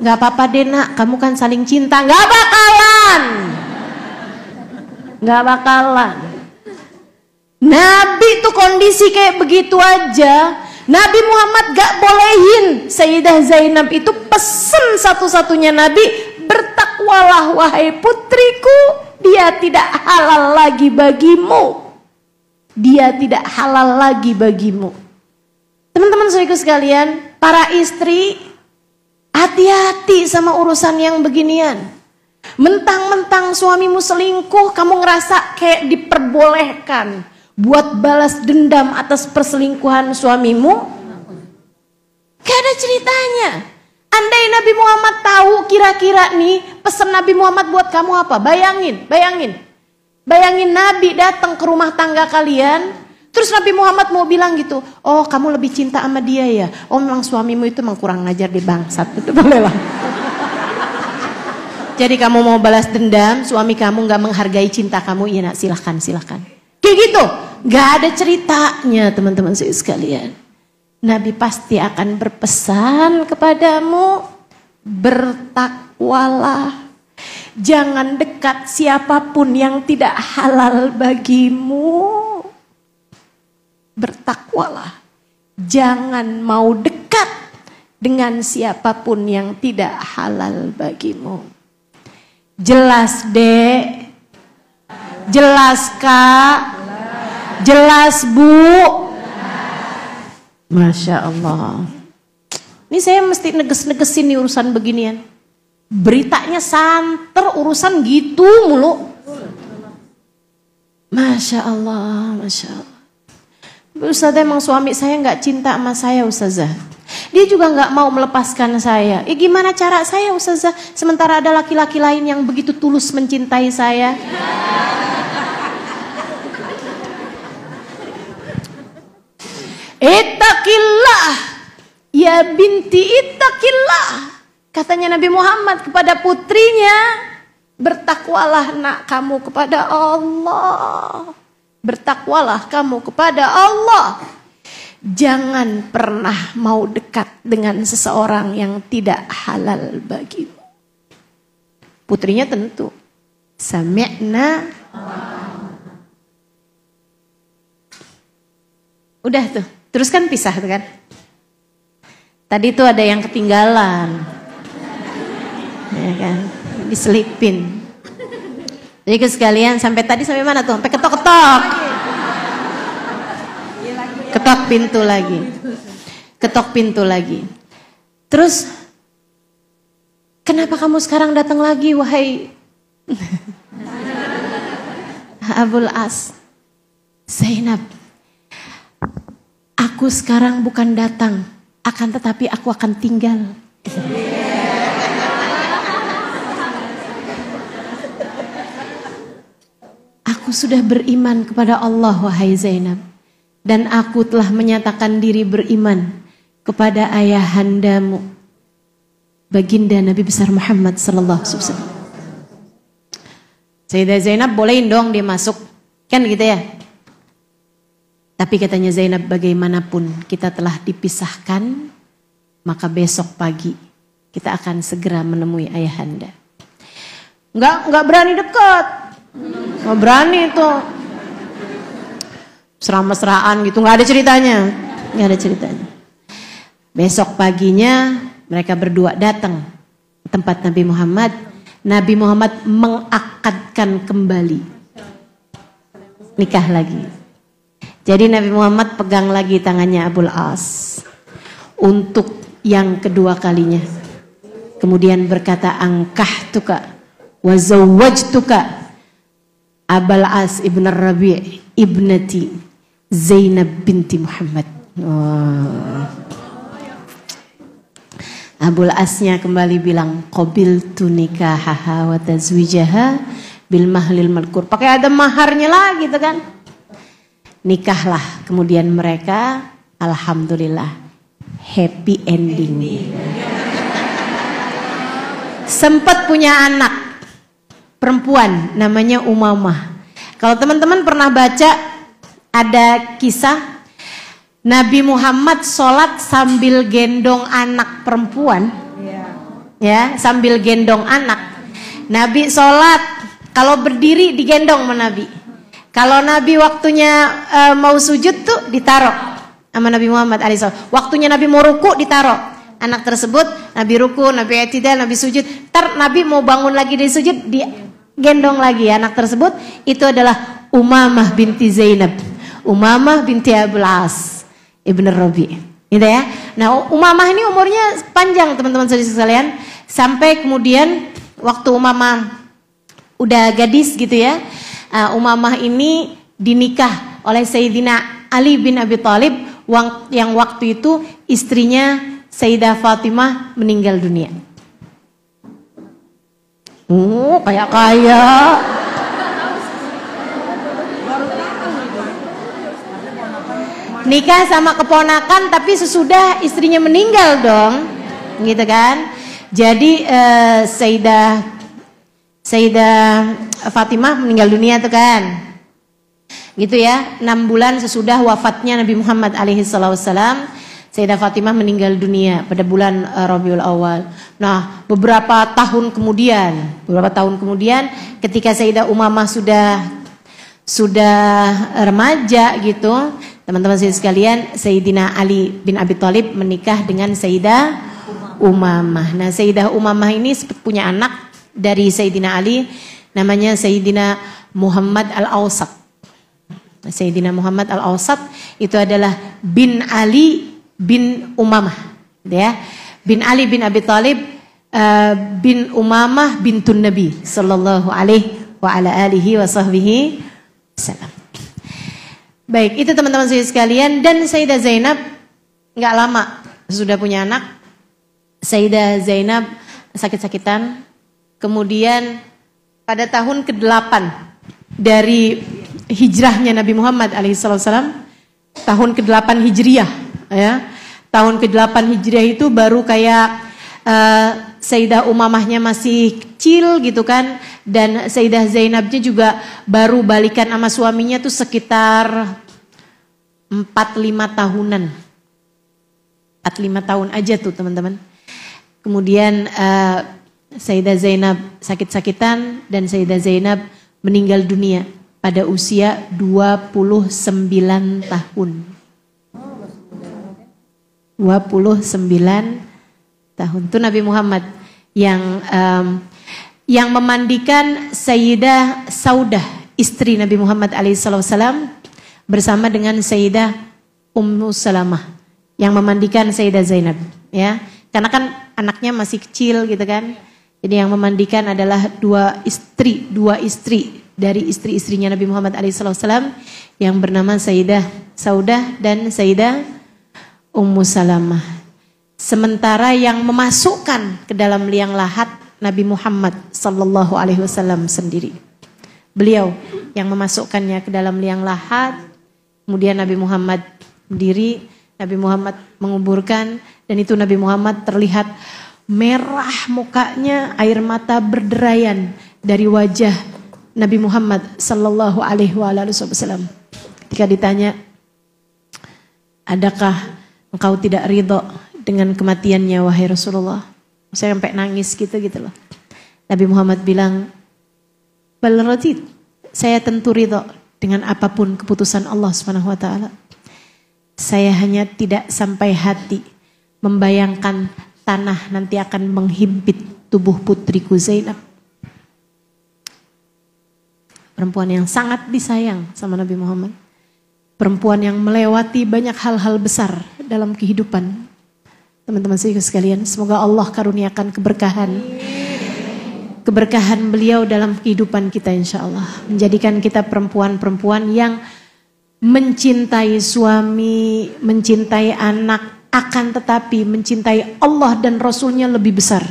Gak apa-apa deh nak, kamu kan saling cinta. Gak bakalan. Gak bakalan. Nabi tuh kondisi kayak begitu aja, Nabi Muhammad gak bolehin Sayyidah Zainab itu pesan satu-satunya Nabi, bertakwalah wahai putriku, dia tidak halal lagi bagimu. Dia tidak halal lagi bagimu. Teman-teman saudaraku sekalian, para istri, hati-hati sama urusan yang beginian. Mentang-mentang suamimu selingkuh, kamu ngerasa kayak diperbolehkan buat balas dendam atas perselingkuhan suamimu. Gak ada ceritanya. Andai Nabi Muhammad tahu kira-kira nih pesan Nabi Muhammad buat kamu apa? Bayangin Nabi datang ke rumah tangga kalian, terus Nabi Muhammad mau bilang gitu, oh kamu lebih cinta sama dia ya? Oh memang suamimu itu memang kurang ngajar di bangsat. Itu boleh lah. Jadi kamu mau balas dendam, suami kamu gak menghargai cinta kamu, iya nak, silahkan. Kayak gitu. Gak ada ceritanya teman-teman sekalian. Nabi pasti akan berpesan kepadamu, bertakwalah. Jangan dekat siapapun yang tidak halal bagimu. Bertakwalah. Jangan mau dekat dengan siapapun yang tidak halal bagimu. Jelas dek? Jelas kak? Jelas Bu? Masya Allah. Ini saya mesti neges-negesin nih urusan beginian. Beritanya santer, urusan gitu mulu. Masya Allah, Masya Allah. Ustazah, emang suami saya nggak cinta sama saya Ustazah. Dia juga nggak mau melepaskan saya. Gimana cara saya Ustazah? Sementara ada laki-laki lain yang begitu tulus mencintai saya. Ittaqillah ya binti ittaqillah. Katanya Nabi Muhammad kepada putrinya, bertakwalah nak kamu kepada Allah. Bertakwalah kamu kepada Allah. Jangan pernah mau dekat dengan seseorang yang tidak halal bagimu. Putrinya tentu sami'na. Udah tuh, terus kan pisah tuh kan. Tadi tuh ada yang ketinggalan. Ya kan, diselipin. Jadi sekalian sampai tadi sampai mana tuh? Sampai ketok-ketok. Ketok pintu lagi. Ketok pintu lagi. Terus kenapa kamu sekarang datang lagi wahai Abul As? Zainab, aku sekarang bukan datang, akan tetapi aku akan tinggal. Aku sudah beriman kepada Allah wahai Zainab, dan aku telah menyatakan diri beriman kepada ayahandamu baginda Nabi besar Muhammad sallallahu alaihi wasallam. Sayyidah Zainab bolehin dong dia masuk, kan gitu ya. Tapi katanya Zainab, bagaimanapun kita telah dipisahkan, maka besok pagi kita akan segera menemui ayahanda. Enggak berani dekat. Nggak berani itu. Mesra-mesraan gitu, nggak ada ceritanya. Nggak ada ceritanya. Besok paginya mereka berdua datang ke tempat Nabi Muhammad. Nabi Muhammad mengakadkan kembali. Nikah lagi. Jadi Nabi Muhammad pegang lagi tangannya Abul As untuk yang kedua kalinya. Kemudian berkata, angkahtuka wa zawwajtuka Abul As ibn Rabi' ibnati Zainab binti Muhammad. Abul Asnya kembali bilang, qabiltu nikahaha wa tazwijaha bil mahlil madkur. Pakai ada maharnya lagi gitu kan. Nikahlah kemudian mereka, alhamdulillah happy ending. Sempat punya anak perempuan namanya Umamah. Kalau teman-teman pernah baca, ada kisah Nabi Muhammad sholat sambil gendong anak perempuan. Ya, sambil gendong anak. Nabi sholat, kalau berdiri digendong sama Nabi. Kalau Nabi waktunya mau sujud tuh ditaruh sama Nabi Muhammad alaihissalam. Waktunya Nabi mau ruku ditaruh anak tersebut. Nabi ruku, Nabi i'tidal, Nabi sujud. Ntar Nabi mau bangun lagi dari sujud, gendong lagi anak tersebut. Itu adalah Umamah binti Zainab, Umamah binti Abul As ibn Rabi', gitu ya. Nah, Umamah ini umurnya panjang teman-teman sekalian, sampai kemudian waktu Umamah udah gadis gitu ya, Umamah ini dinikah oleh Sayyidina Ali bin Abi Thalib yang waktu itu istrinya Sayyidah Fatimah meninggal dunia. Kaya. Nikah sama keponakan tapi sesudah istrinya meninggal dong, gitu kan. Jadi Sayyidah Fatimah meninggal dunia tuh kan, gitu ya. 6 bulan sesudah wafatnya Nabi Muhammad alaihi wassalam, Sayyidah Fatimah meninggal dunia pada bulan Rabiul Awal. Nah, beberapa tahun kemudian ketika Sayyidah Umamah sudah remaja gitu, teman-teman sekalian, Sayyidina Ali bin Abi Thalib menikah dengan Sayyidah Umamah. Nah, Sayyidah Umamah ini punya anak dari Sayyidina Ali, namanya Sayyidina Muhammad Al-Awsat. Sayyidina Muhammad Al-Awsat itu adalah bin Ali bin Umamah, ya. Bin Ali bin Abi Thalib bin Umamah bintun Nabi sallallahu alaihi wa ala alihi wa sahbihi wasallam. Baik, itu teman-teman sekalian. Dan Sayyidah Zainab nggak lama sudah punya anak. Sayyidah Zainab sakit-sakitan. Kemudian pada tahun ke-8 dari hijrahnya Nabi Muhammad alaihissalam, tahun ke-8 Hijriah, ya. Tahun ke-8 Hijriah itu baru kayak Sayyidah Umamahnya masih kecil gitu kan, dan Sayyidah Zainabnya juga baru balikan sama suaminya tuh sekitar 4-5 tahunan. 4-5 tahun aja tuh teman-teman. Kemudian Sayyidah Zainab sakit-sakitan dan Sayyidah Zainab meninggal dunia pada usia 29 tahun. 29 tahun. Itu Nabi Muhammad yang memandikan Sayyidah Saudah, istri Nabi Muhammad alaihissalam, bersama dengan Sayyidah Ummu Salamah yang memandikan Sayyidah Zainab, ya. Karena kan anaknya masih kecil gitu kan. Jadi yang memandikan adalah dua istri dari istri-istrinya Nabi Muhammad alaihissalam yang bernama Sayyidah Saudah dan Sayyidah Ummu Salamah. Sementara yang memasukkan ke dalam liang lahat Nabi Muhammad sallallahu alaihi wasallam sendiri. Beliau yang memasukkannya ke dalam liang lahat. Kemudian Nabi Muhammad berdiri, Nabi Muhammad menguburkan, dan itu Nabi Muhammad terlihat merah mukanya, air mata berderayan dari wajah Nabi Muhammad sallallahu alaihi wasallam. Ketika ditanya, adakah engkau tidak ridho dengan kematiannya wahai Rasulullah? Saya sampai nangis gitu loh. Nabi Muhammad bilang, bal radid, saya tentu ridho dengan apapun keputusan Allah Subhanahu wa taala. Saya hanya tidak sampai hati membayangkan tanah nanti akan menghimpit tubuh putriku Zainab. Perempuan yang sangat disayang sama Nabi Muhammad. Perempuan yang melewati banyak hal-hal besar dalam kehidupan. Teman-teman sekalian, semoga Allah karuniakan keberkahan beliau dalam kehidupan kita insya Allah. Menjadikan kita perempuan-perempuan yang mencintai suami, mencintai anak, akan tetapi mencintai Allah dan Rasulnya lebih besar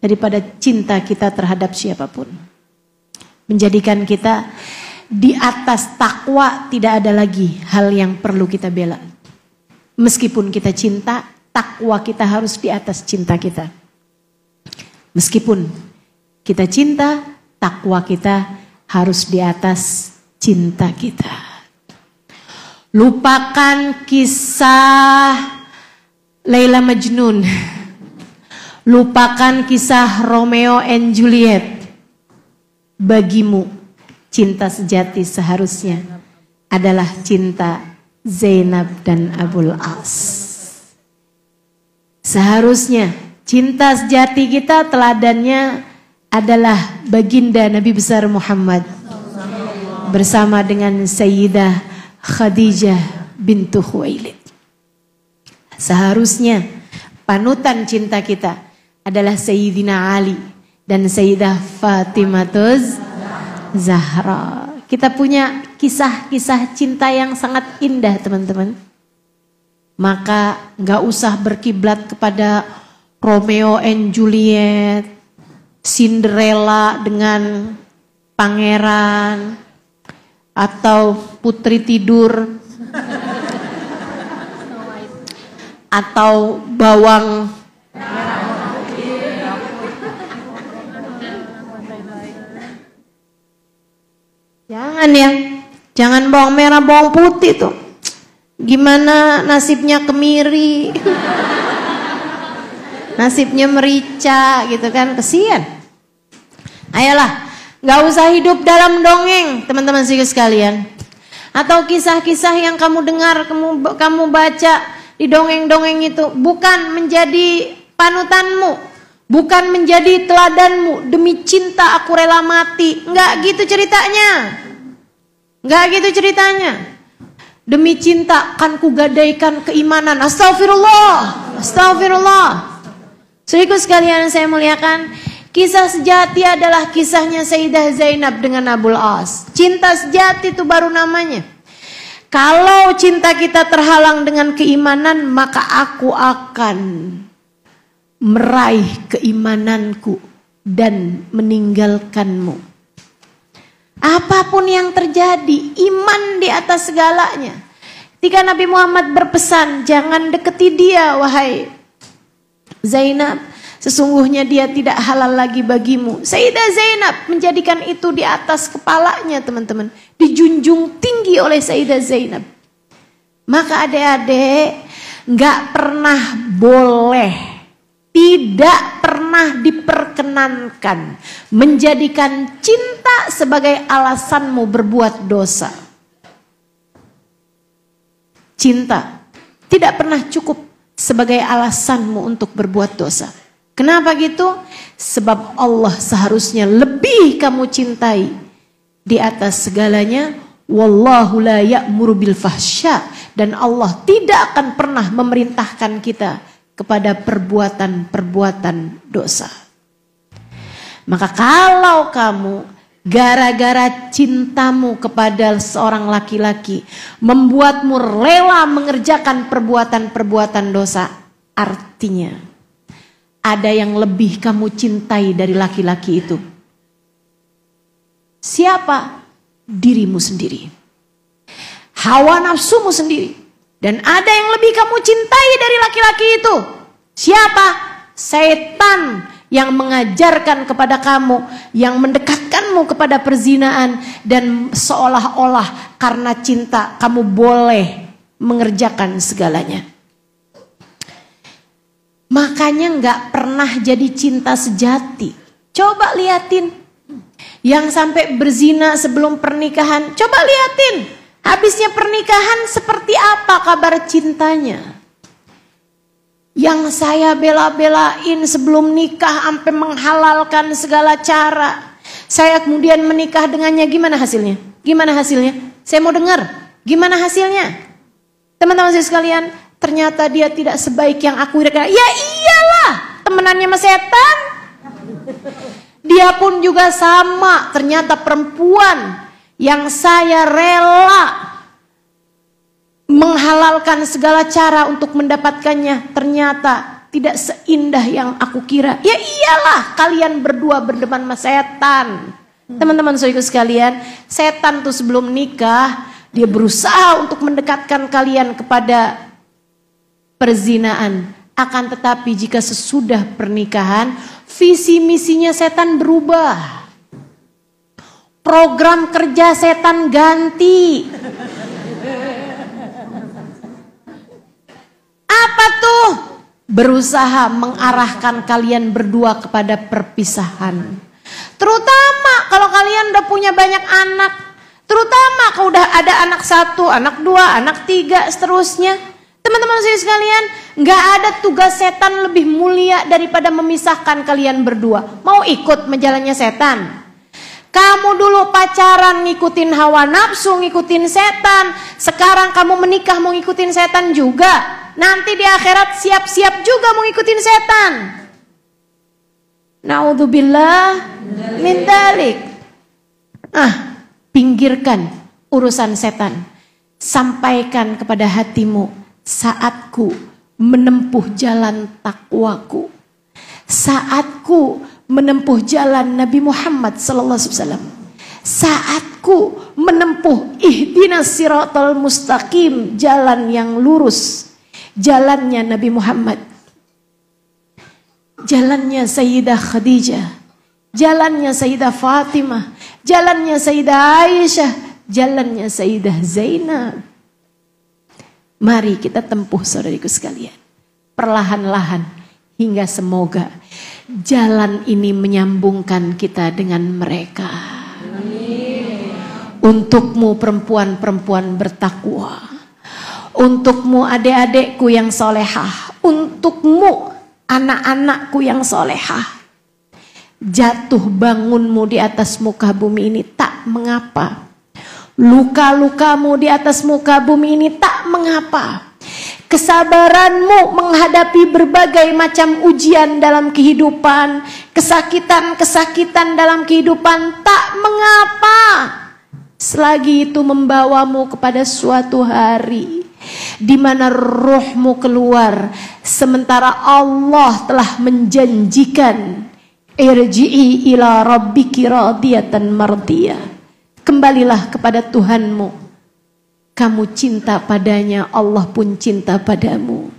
daripada cinta kita terhadap siapapun. Menjadikan kita di atas takwa, tidak ada lagi hal yang perlu kita bela. Meskipun kita cinta, takwa kita harus di atas cinta kita. Meskipun kita cinta, takwa kita harus di atas cinta kita. Lupakan kisah Laila Majnun. Lupakan kisah Romeo and Juliet. Bagimu, cinta sejati seharusnya adalah cinta Zainab dan Abul As. Seharusnya cinta sejati kita teladannya adalah baginda Nabi besar Muhammad bersama dengan Sayyidah Khadijah bintu Khuwailid. Seharusnya panutan cinta kita adalah Sayyidina Ali dan Sayyidah Fatimah Zahra. Kita punya kisah-kisah cinta yang sangat indah teman-teman. Maka gak usah berkiblat kepada Romeo and Juliet, Cinderella dengan pangeran, atau putri tidur, atau bawang. Jangan bawang merah, bawang putih tuh. Gimana nasibnya kemiri, nasibnya merica gitu kan, kesian. Ayolah, gak usah hidup dalam dongeng teman-teman sekalian. Atau kisah-kisah yang kamu dengar, kamu baca di dongeng-dongeng itu bukan menjadi panutanmu, bukan menjadi teladanmu. Demi cinta aku rela mati, enggak gitu ceritanya. Nggak gitu ceritanya. Demi cinta kan kugadaikan keimanan. Astagfirullah. Astagfirullah. Saudaraku sekalian saya muliakan, kisah sejati adalah kisahnya Sayyidah Zainab dengan Abul As. Cinta sejati itu baru namanya. Kalau cinta kita terhalang dengan keimanan, maka aku akan meraih keimananku dan meninggalkanmu. Apapun yang terjadi, iman di atas segalanya. Ketika Nabi Muhammad berpesan, jangan deketi dia wahai Zainab, sesungguhnya dia tidak halal lagi bagimu. Sayyidah Zainab menjadikan itu di atas kepalanya, teman-teman. Dijunjung tinggi oleh Sayyidah Zainab. Maka adik-adik gak pernah boleh, tidak pernah diperkenankan menjadikan cinta sebagai alasanmu berbuat dosa. Cinta tidak pernah cukup sebagai alasanmu untuk berbuat dosa. Kenapa gitu? Sebab Allah seharusnya lebih kamu cintai di atas segalanya. Wallahu la ya'muru bil fahsya. Dan Allah tidak akan pernah memerintahkan kita kepada perbuatan-perbuatan dosa. Maka kalau kamu gara-gara cintamu kepada seorang laki-laki membuatmu rela mengerjakan perbuatan-perbuatan dosa, artinya ada yang lebih kamu cintai dari laki-laki itu. Siapa? Dirimu sendiri. Hawa nafsumu sendiri. Dan ada yang lebih kamu cintai dari laki-laki itu. Siapa? Setan yang mengajarkan kepada kamu, yang mendekatkanmu kepada perzinaan, dan seolah-olah karena cinta kamu boleh mengerjakan segalanya. Makanya nggak pernah jadi cinta sejati. Coba liatin yang sampai berzina sebelum pernikahan, coba liatin habisnya pernikahan seperti apa kabar cintanya. Yang saya bela-belain sebelum nikah sampai menghalalkan segala cara. Saya kemudian menikah dengannya, gimana hasilnya? Gimana hasilnya? Saya mau dengar. Gimana hasilnya? Teman-teman saya sekalian, ternyata dia tidak sebaik yang aku kira. Ya iyalah, temenannya sama setan. Dia pun juga sama, ternyata perempuan yang saya rela menghalalkan segala cara untuk mendapatkannya, ternyata tidak seindah yang aku kira. Ya iyalah, kalian berdua berdepan sama setan. Teman-teman saudara sekalian, setan tuh sebelum nikah dia berusaha untuk mendekatkan kalian kepada perzinaan. Akan tetapi jika sesudah pernikahan, visi misinya setan berubah. Program kerja setan ganti. Apa tuh? Berusaha mengarahkan kalian berdua kepada perpisahan. Terutama kalau kalian udah punya banyak anak. Terutama kalau udah ada anak 1, anak 2, anak 3, seterusnya. Teman-teman saya sekalian, gak ada tugas setan lebih mulia daripada memisahkan kalian berdua. Mau ikut menjalannya setan? Kamu dulu pacaran ngikutin hawa nafsu, ngikutin setan. Sekarang kamu menikah mau ngikutin setan juga. Nanti di akhirat siap-siap juga mau ngikutin setan. Naudzubillah min dzalik. Pinggirkan urusan setan. Sampaikan kepada hatimu, saatku menempuh jalan takwaku. Saatku menempuh jalan Nabi Muhammad sallallahu alaihi wasallam. Saatku menempuh ihdinas siratal mustaqim, jalan yang lurus. Jalannya Nabi Muhammad. Jalannya Sayyidah Khadijah. Jalannya Sayyidah Fatimah. Jalannya Sayyidah Aisyah. Jalannya Sayyidah Zainab. Mari kita tempuh saudariku sekalian. Perlahan-lahan hingga semoga jalan ini menyambungkan kita dengan mereka. Amin. Untukmu perempuan-perempuan bertakwa. Untukmu adik-adikku yang solehah. Untukmu anak-anakku yang solehah. Jatuh bangunmu di atas muka bumi ini tak mengapa. Luka-lukamu di atas muka bumi ini tak mengapa. Kesabaranmu menghadapi berbagai macam ujian dalam kehidupan, kesakitan-kesakitan dalam kehidupan tak mengapa. Selagi itu membawamu kepada suatu hari di mana rohmu keluar, sementara Allah telah menjanjikan, irji'i ila rabbiki radiyatan mardiyah. Kembalilah kepada Tuhanmu. Kamu cinta padanya, Allah pun cinta padamu.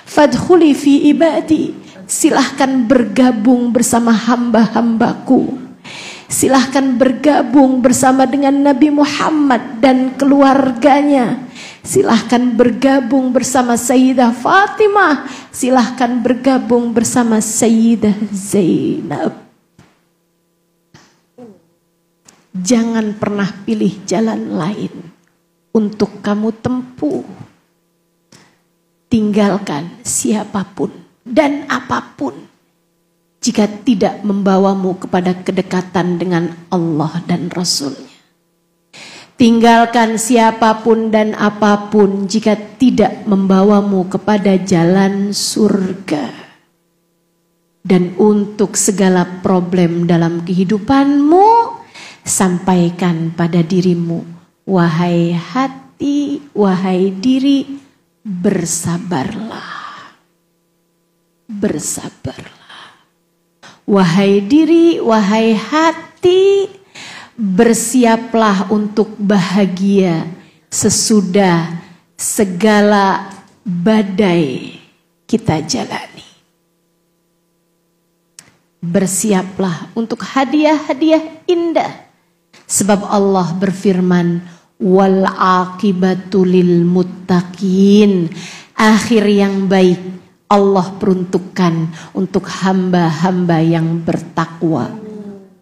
Fadkhuli fi ibadi. Silahkan bergabung bersama hamba-hambaku. Silahkan bergabung bersama dengan Nabi Muhammad dan keluarganya. Silahkan bergabung bersama Sayyidah Fatimah. Silahkan bergabung bersama Sayyidah Zainab. Jangan pernah pilih jalan lain untuk kamu tempuh. Tinggalkan siapapun dan apapun jika tidak membawamu kepada kedekatan dengan Allah dan Rasul-Nya. Tinggalkan siapapun dan apapun jika tidak membawamu kepada jalan surga. Dan untuk segala problem dalam kehidupanmu, sampaikan pada dirimu, wahai hati, wahai diri, bersabarlah. Bersabarlah. Wahai diri, wahai hati, bersiaplah untuk bahagia sesudah segala badai kita jalani. Bersiaplah untuk hadiah-hadiah indah. Sebab Allah berfirman, wal aqibatu lil muttaqin. Akhir yang baik Allah peruntukkan untuk hamba-hamba yang bertakwa.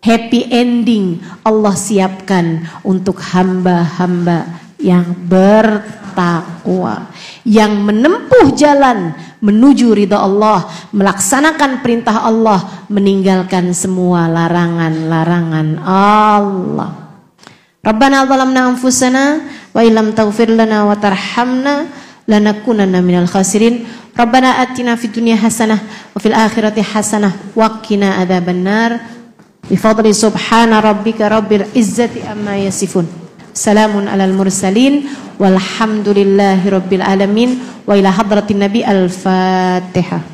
Happy ending Allah siapkan untuk hamba-hamba yang bertakwa, yang menempuh jalan menuju ridha Allah, melaksanakan perintah Allah, meninggalkan semua larangan-larangan Allah. Rabbana zalamna anfusana wa illam taghfir lana wa tarhamna lanakunanna minal khasirin. Rabbana atina fid dunya hasanah wa fil akhirati hasanah wa qina adzabannar. Bi fadli subhana rabbika rabbil izzati amma yasifun. Salamun alal mursalin walhamdulillahi rabbil alamin. Wa ila hadratin nabi al-Fatihah.